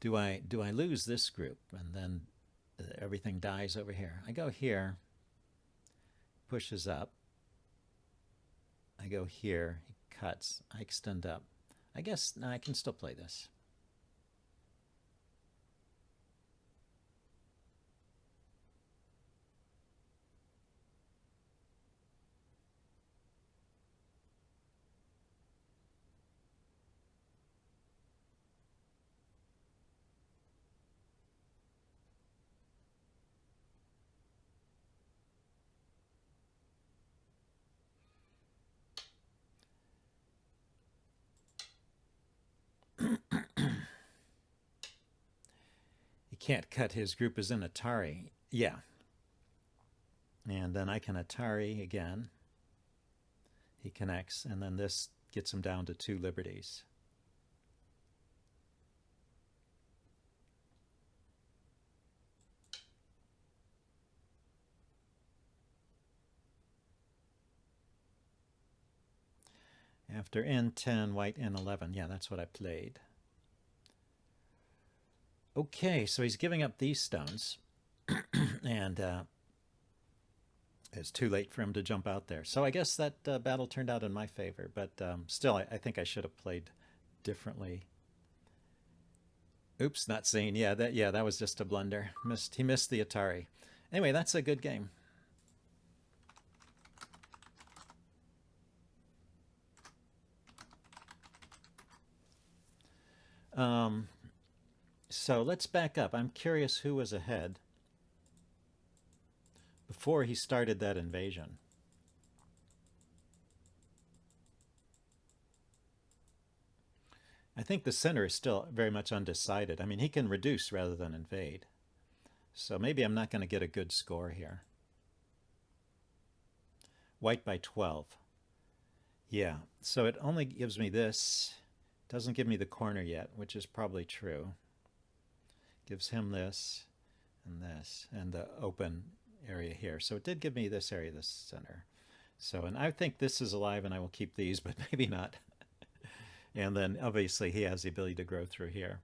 Do I lose this group and then everything dies over here? I go here, pushes up. I go here, he cuts. I extend up. I guess no, I can still play this. He can't cut, his group is in Atari. Yeah. And then I can Atari again. He connects, and then this gets him down to 2 liberties. After N10, white N11. Yeah, that's what I played. Okay, so he's giving up these stones. And it's too late for him to jump out there. So I guess that battle turned out in my favor. But still, I think I should have played differently. Oops, not seen. Yeah, that was just a blunder. He missed the Atari. Anyway, that's a good game. So let's back up. I'm curious who was ahead before he started that invasion. I think the center is still very much undecided. I mean, he can reduce rather than invade. So maybe I'm not going to get a good score here. White by 12. Yeah, so it only gives me this. Doesn't give me the corner yet, which is probably true. Gives him this and the open area here. So it did give me this area, this center. So, and I think this is alive and I will keep these, but maybe not. And then obviously he has the ability to grow through here.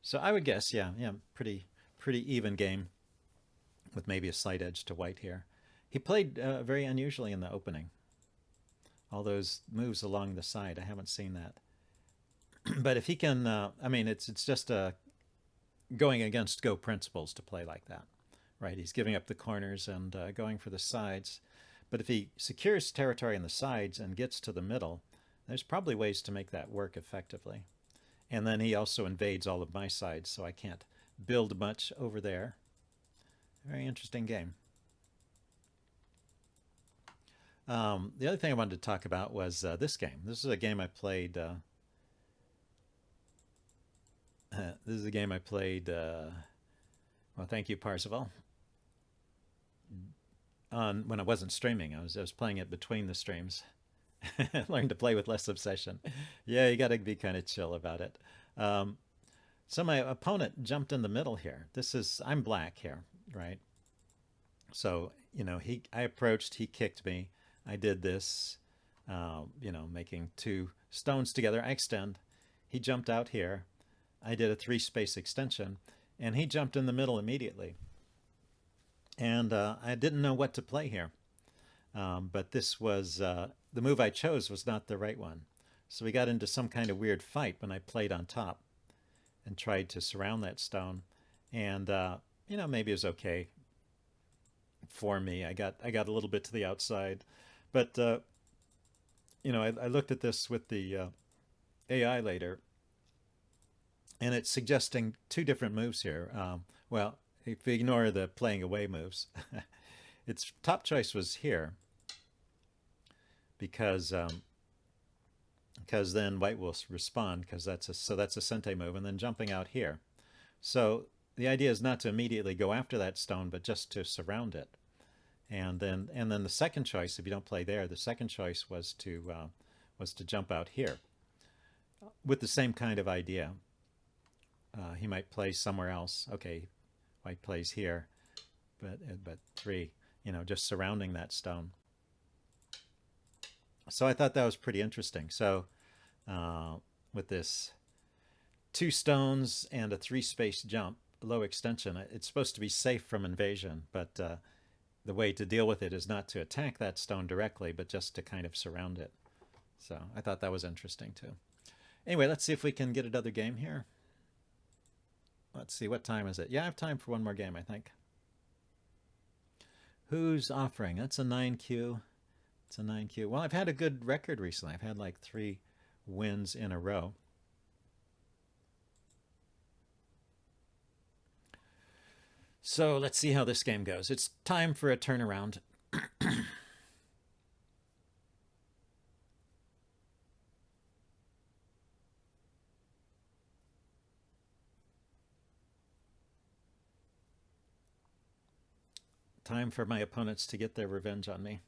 So I would guess, yeah, pretty even game with maybe a slight edge to white here. He played very unusually in the opening. All those moves along the side, I haven't seen that. But if he can, I mean, it's just going against Go principles to play like that, right? He's giving up the corners and going for the sides. But if he secures territory on the sides and gets to the middle, there's probably ways to make that work effectively. And then he also invades all of my sides, so I can't build much over there. Very interesting game. The other thing I wanted to talk about was this game. This is a game I played. This is a game I played. Well, thank you, Parzival. When I wasn't streaming, I was playing it between the streams. Learned to play with less obsession. Yeah, you got to be kind of chill about it. So my opponent jumped in the middle here. I'm black here, right? So I approached, he kicked me. I did this, making 2 stones together. I extend. He jumped out here. I did a 3-space extension, and he jumped in the middle immediately. And I didn't know what to play here. But this was, the move I chose was not the right one. So we got into some kind of weird fight when I played on top and tried to surround that stone. And, maybe it was okay for me. I got a little bit to the outside. But, I looked at this with the AI later. And it's suggesting two different moves here. Well, if we ignore the playing away moves, its top choice was here because then white will respond because that's a sente move, and then jumping out here. So the idea is not to immediately go after that stone, but just to surround it. And then the second choice, if you don't play there, the second choice was to jump out here with the same kind of idea. He might play somewhere else. Okay, white plays here, but 3, just surrounding that stone. So I thought that was pretty interesting. So with this 2 stones and a 3-space jump, low extension, it's supposed to be safe from invasion, but the way to deal with it is not to attack that stone directly, but just to kind of surround it. So I thought that was interesting too. Anyway, let's see if we can get another game here. Let's see, what time is it? Yeah, I have time for one more game, I think. Who's offering? That's a 9Q. It's a 9Q. Well, I've had a good record recently. I've had like 3 wins in a row. So let's see how this game goes. It's time for a turnaround. Time for my opponents to get their revenge on me.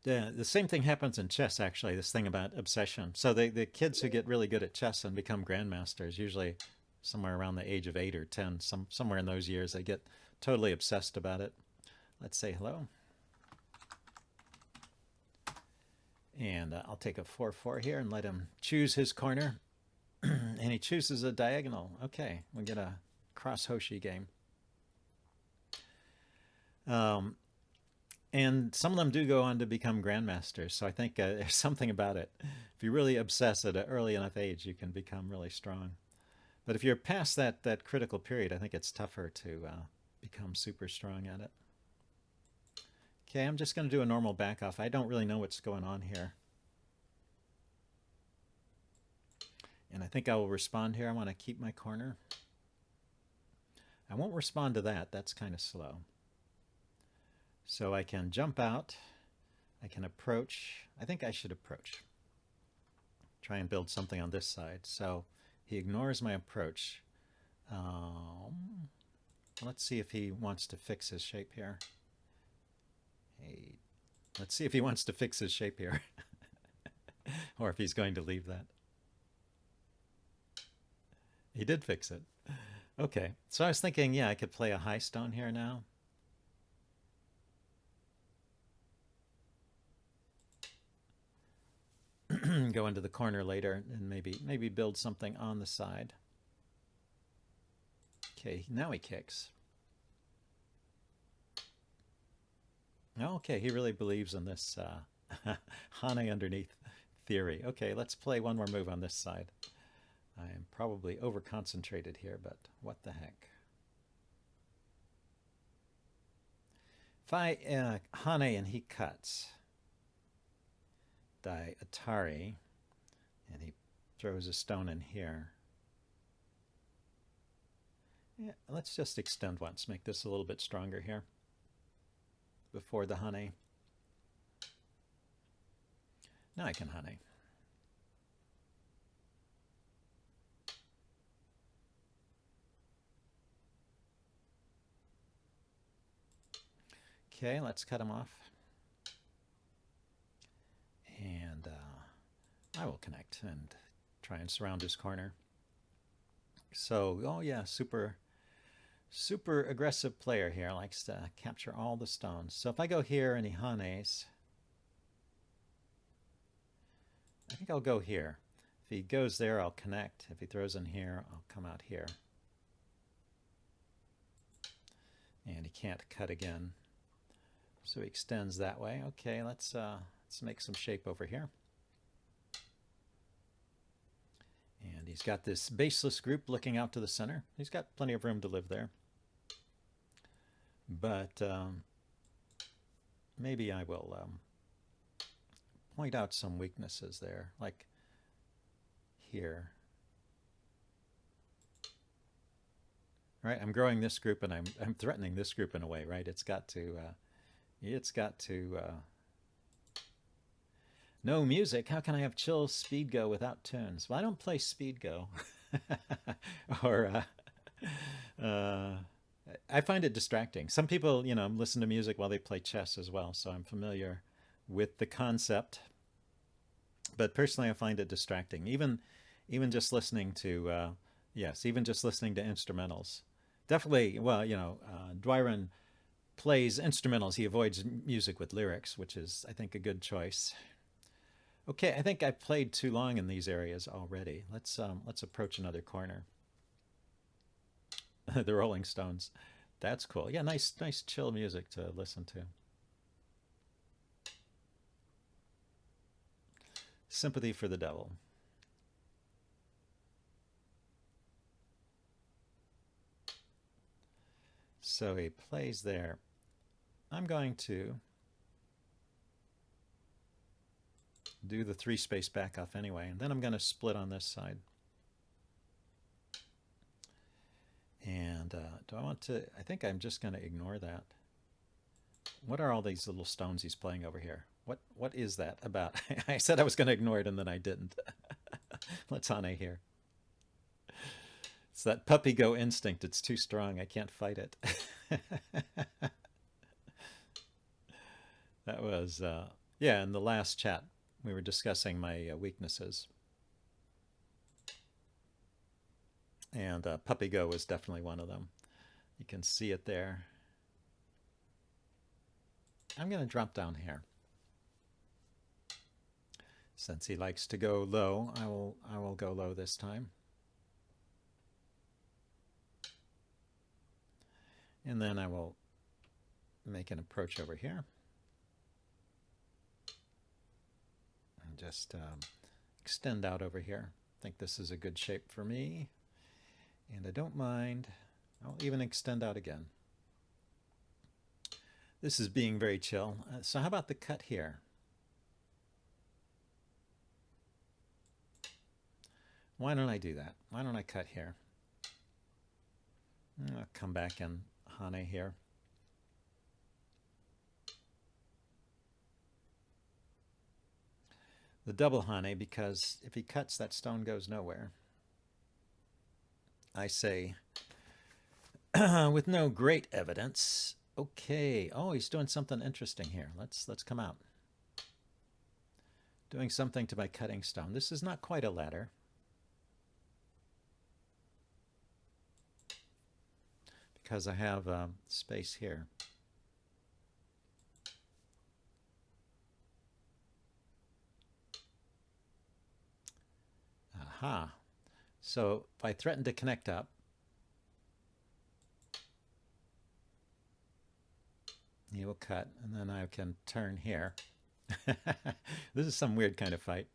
The same thing happens in chess, actually, this thing about obsession. So the kids who get really good at chess and become grandmasters, usually somewhere around the age of 8 or 10, somewhere in those years, they get totally obsessed about it. Let's say hello. And I'll take a 4-4 here and let him choose his corner. And he chooses a diagonal. Okay, we get a cross Hoshi game. And some of them do go on to become grandmasters. So I think there's something about it. If you really obsess at an early enough age, you can become really strong. But if you're past that critical period, I think it's tougher to become super strong at it. Okay, I'm just going to do a normal back off. I don't really know what's going on here. And I think I will respond here. I want to keep my corner. I won't respond to that. That's kind of slow. So I can jump out. I can approach. I think I should approach. Try and build something on this side. So he ignores my approach. Let's see if he wants to fix his shape here. Hey, let's see if he wants to fix his shape here. Or if he's going to leave that. He did fix it. Okay, so I was thinking, yeah, I could play a high stone here now. Go into the corner later and maybe build something on the side. Okay, now he kicks. Okay, he really believes in this Hane underneath theory. Okay, let's play one more move on this side. I am probably over-concentrated here, but what the heck. If I Hane and he cuts, die Atari, and he throws a stone in here. Yeah, let's just extend once, make this a little bit stronger here before the Hane. Now I can Hane. Okay, let's cut him off. And I will connect and try and surround his corner. So, oh yeah, super aggressive player here. Likes to capture all the stones. So if I go here and he Hanes, I think I'll go here. If he goes there, I'll connect. If he throws in here, I'll come out here. And he can't cut again. So he extends that way. Okay, let's make some shape over here. And he's got this baseless group looking out to the center. He's got plenty of room to live there. But maybe I will point out some weaknesses there, like here. Right, I'm growing this group and I'm threatening this group in a way, right? It's got to no music. How can I have chill speed go without tunes? Well, I don't play speed go. Or I find it distracting. Some people, listen to music while they play chess as well, so I'm familiar with the concept. But personally, I find it distracting. Even just listening to even just listening to instrumentals. Definitely, well, Dwyron plays instrumentals. He avoids music with lyrics, which is, I think, a good choice. Okay, I think I've played too long in these areas already. Let's approach another corner. The Rolling Stones. That's cool. Yeah, nice chill music to listen to. Sympathy for the Devil. So he plays there. I'm going to do the 3-space back off anyway, and then I'm going to split on this side. And do I want to? I think I'm just going to ignore that. What are all these little stones he's playing over here? What is that about? I said I was going to ignore it, and then I didn't. Let's Hane here. It's that puppy go instinct. It's too strong. I can't fight it. That was, in the last chat, we were discussing my weaknesses. And puppy go was definitely one of them. You can see it there. I'm going to drop down here. Since he likes to go low, I will go low this time. And then I will make an approach over here. And just extend out over here. I think this is a good shape for me. And I don't mind. I'll even extend out again. This is being very chill. So how about the cut here? Why don't I do that? Why don't I cut here? I'll come back and Hane here. The double Hane, because if he cuts, that stone goes nowhere. I say, with no great evidence. Okay. Oh, he's doing something interesting here. Let's come out. Doing something to my cutting stone. This is not quite a ladder. Because I have space here. Aha. So if I threaten to connect up, he will cut, and then I can turn here. This is some weird kind of fight.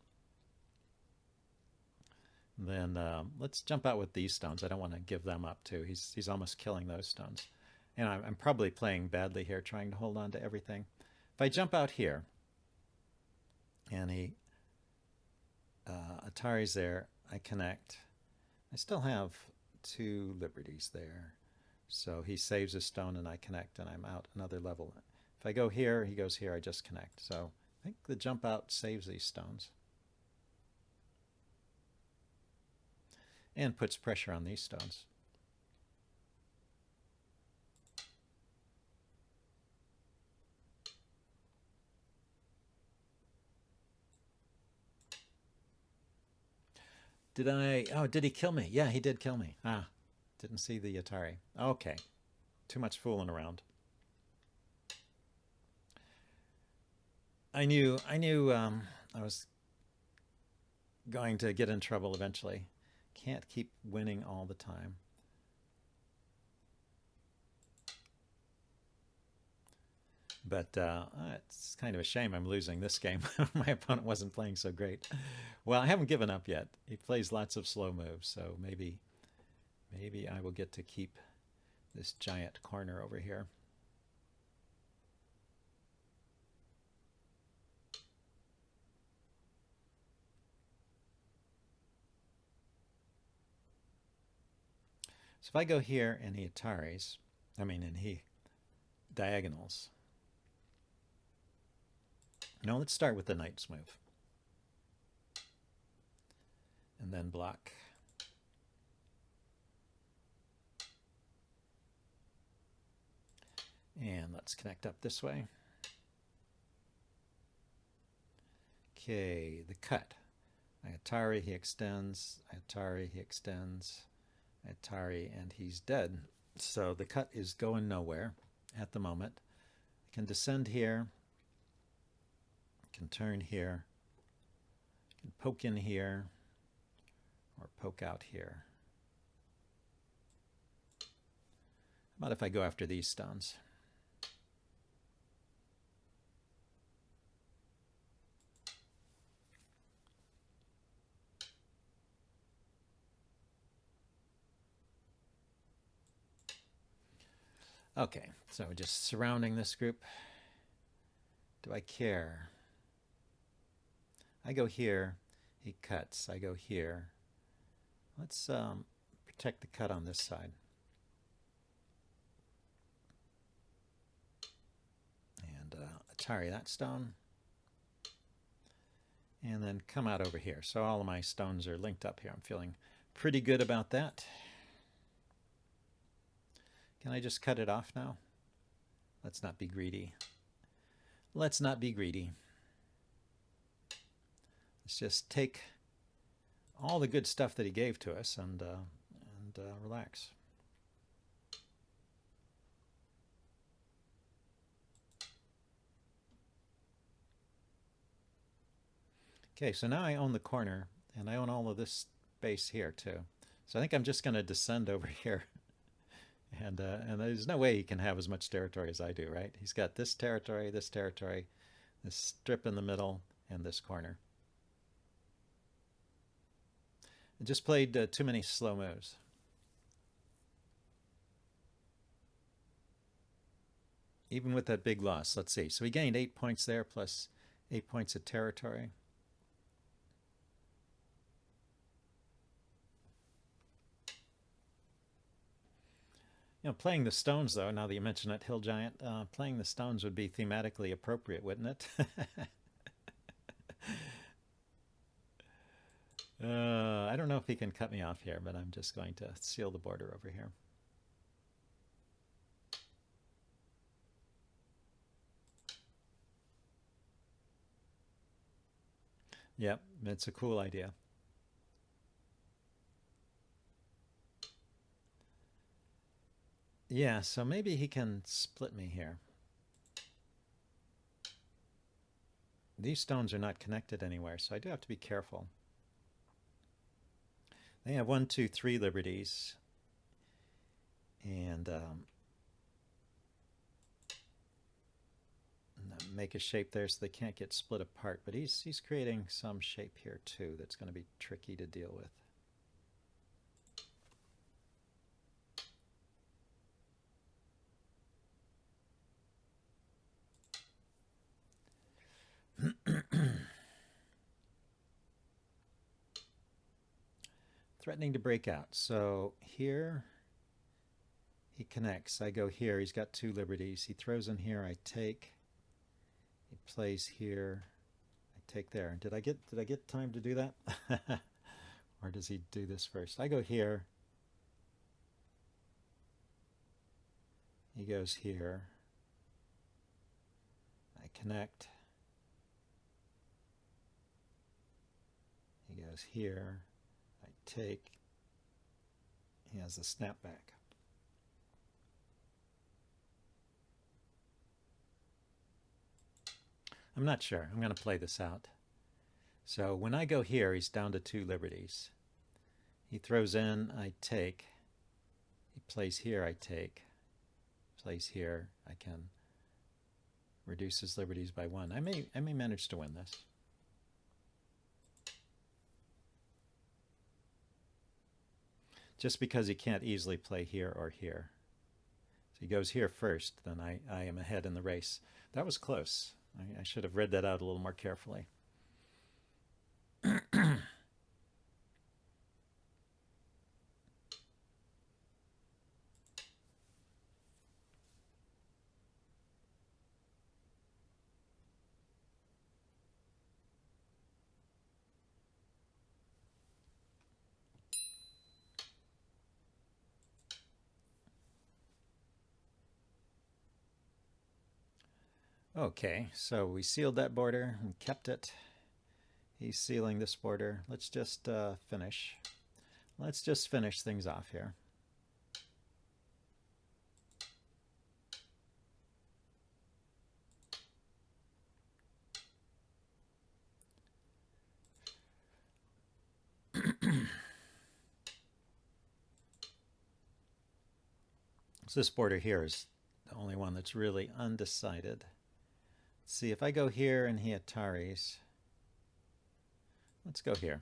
Then let's jump out with these stones. I don't want to give them up too. He's almost killing those stones. And I'm probably playing badly here, trying to hold on to everything. If I jump out here, and he Atari's there, I connect. I still have 2 liberties there. So he saves a stone and I connect and I'm out another level. If I go here, he goes here, I just connect. So I think the jump out saves these stones. And puts pressure on these stones. Did he kill me? Yeah, he did kill me. Ah, didn't see the Atari. Okay, too much fooling around. I knew I was going to get in trouble eventually. Can't keep winning all the time. But it's kind of a shame I'm losing this game. My opponent wasn't playing so great. Well, I haven't given up yet. He plays lots of slow moves, so maybe I will get to keep this giant corner over here. So if I go here and he Ataris, and he diagonals. Now let's start with the knight's move. And then block. And let's connect up this way. Okay, the cut. Atari, he extends. Atari, he extends. Atari, and he's dead. So the cut is going nowhere at the moment. I can descend here. I can turn here. I can poke in here. Or poke out here. How about if I go after these stones? Okay, so just surrounding this group. Do I care? I go here, he cuts. I go here. Let's protect the cut on this side. And Atari that stone. And then come out over here. So all of my stones are linked up here. I'm feeling pretty good about that. Can I just cut it off now? Let's not be greedy. Let's not be greedy. Let's just take all the good stuff that he gave to us and relax. Okay, so now I own the corner, and I own all of this space here too. So I think I'm just going to descend over here. And there's no way he can have as much territory as I do, right? He's got this territory, this strip in the middle, and this corner. I just played too many slow moves. Even with that big loss, let's see. So he gained 8 points there, plus 8 points of territory. Playing the stones, though, now that you mention it, Hill Giant, playing the stones would be thematically appropriate, wouldn't it? I don't know if he can cut me off here, but I'm just going to seal the border over here. Yep, it's a cool idea. Yeah, so maybe he can split me here. These stones are not connected anywhere, so I do have to be careful. They have 1, 2, 3 liberties. And make a shape there so they can't get split apart. But he's creating some shape here too that's going to be tricky to deal with. Threatening to break out. So here he connects. I go here. He's got 2 liberties. He throws in here. I take. He plays here. I take there. Did I get time to do that? Or does he do this first? I go here. He goes here. I connect. He goes here. I take. He has a snapback. I'm not sure. I'm going to play this out. So when I go here, he's down to 2 liberties. He throws in, I take. He plays here, I take. Plays here, I can Reduces liberties by 1. I may manage to win this. Just because he can't easily play here or here. So he goes here first, then I am ahead in the race. That was close. I should have read that out a little more carefully. Okay, so we sealed that border and kept it. He's sealing this border. Let's just finish. Let's just finish things off here. So this border here is the only one that's really undecided. Let's see, if I go here and he Ataris, let's go here.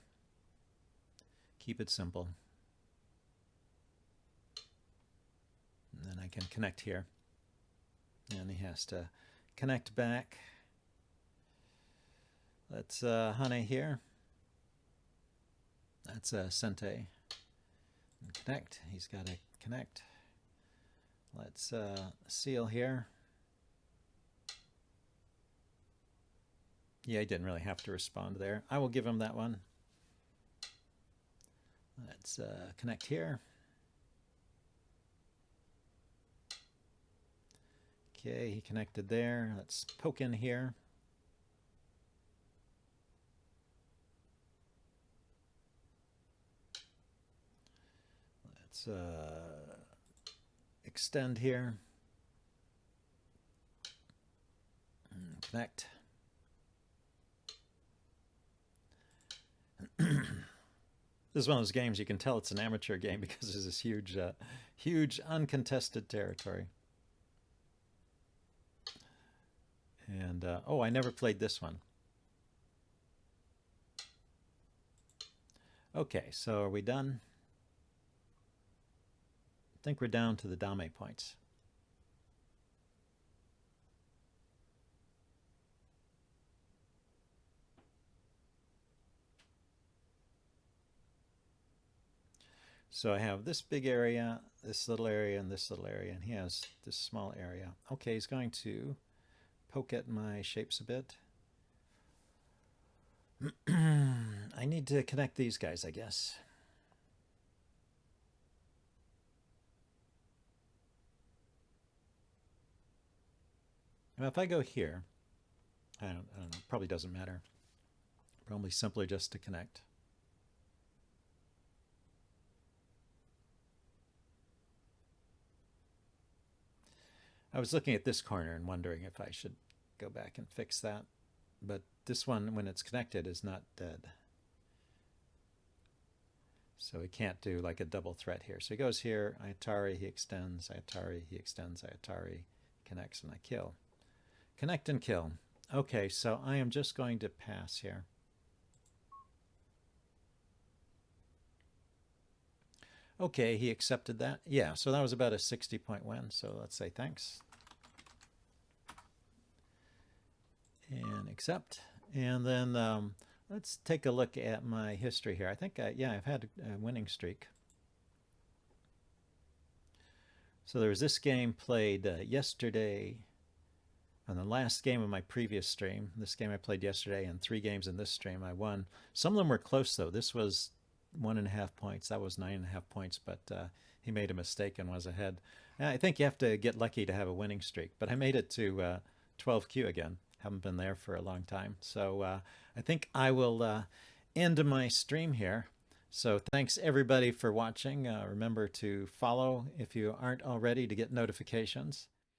Keep it simple. And then I can connect here. And he has to connect back. Let's Hane here. That's Sente. And connect. He's got to connect. Let's seal here. Yeah, he didn't really have to respond there. I will give him that one. Let's connect here. Okay, he connected there. Let's poke in here. Let's extend here. And connect. This is one of those games you can tell it's an amateur game because there's this huge, huge uncontested territory. And, oh, I never played this one. Okay, so are we done? I think we're down to the dame points. So I have this big area, this little area, and this little area, and he has this small area. Okay, he's going to poke at my shapes a bit. I need to connect these guys, I guess. Now if I go here, I don't know, probably doesn't matter. Probably simpler just to connect. I was looking at this corner and wondering if I should go back and fix that. But this one, when it's connected, is not dead. So he can't do like a double threat here. So he goes here, I Atari, he extends, I Atari, he extends, I Atari, connects, and I kill. Connect and kill. Okay, so I am just going to pass here. Okay, he accepted that. Yeah, so that was about a 60-point win. So let's say thanks. And accept. And then let's take a look at my history here. I think, yeah, I've had a winning streak. So there was this game played yesterday, and the last game of my previous stream. This game I played yesterday, and 3 games in this stream I won. Some of them were close, though. This was 1.5 points. That was 9.5 points, but he made a mistake and was ahead. I think you have to get lucky to have a winning streak, but I made it to 12Q again. Haven't been there for a long time. So I think I will end my stream here. So thanks everybody for watching. Remember to follow if you aren't already to get notifications.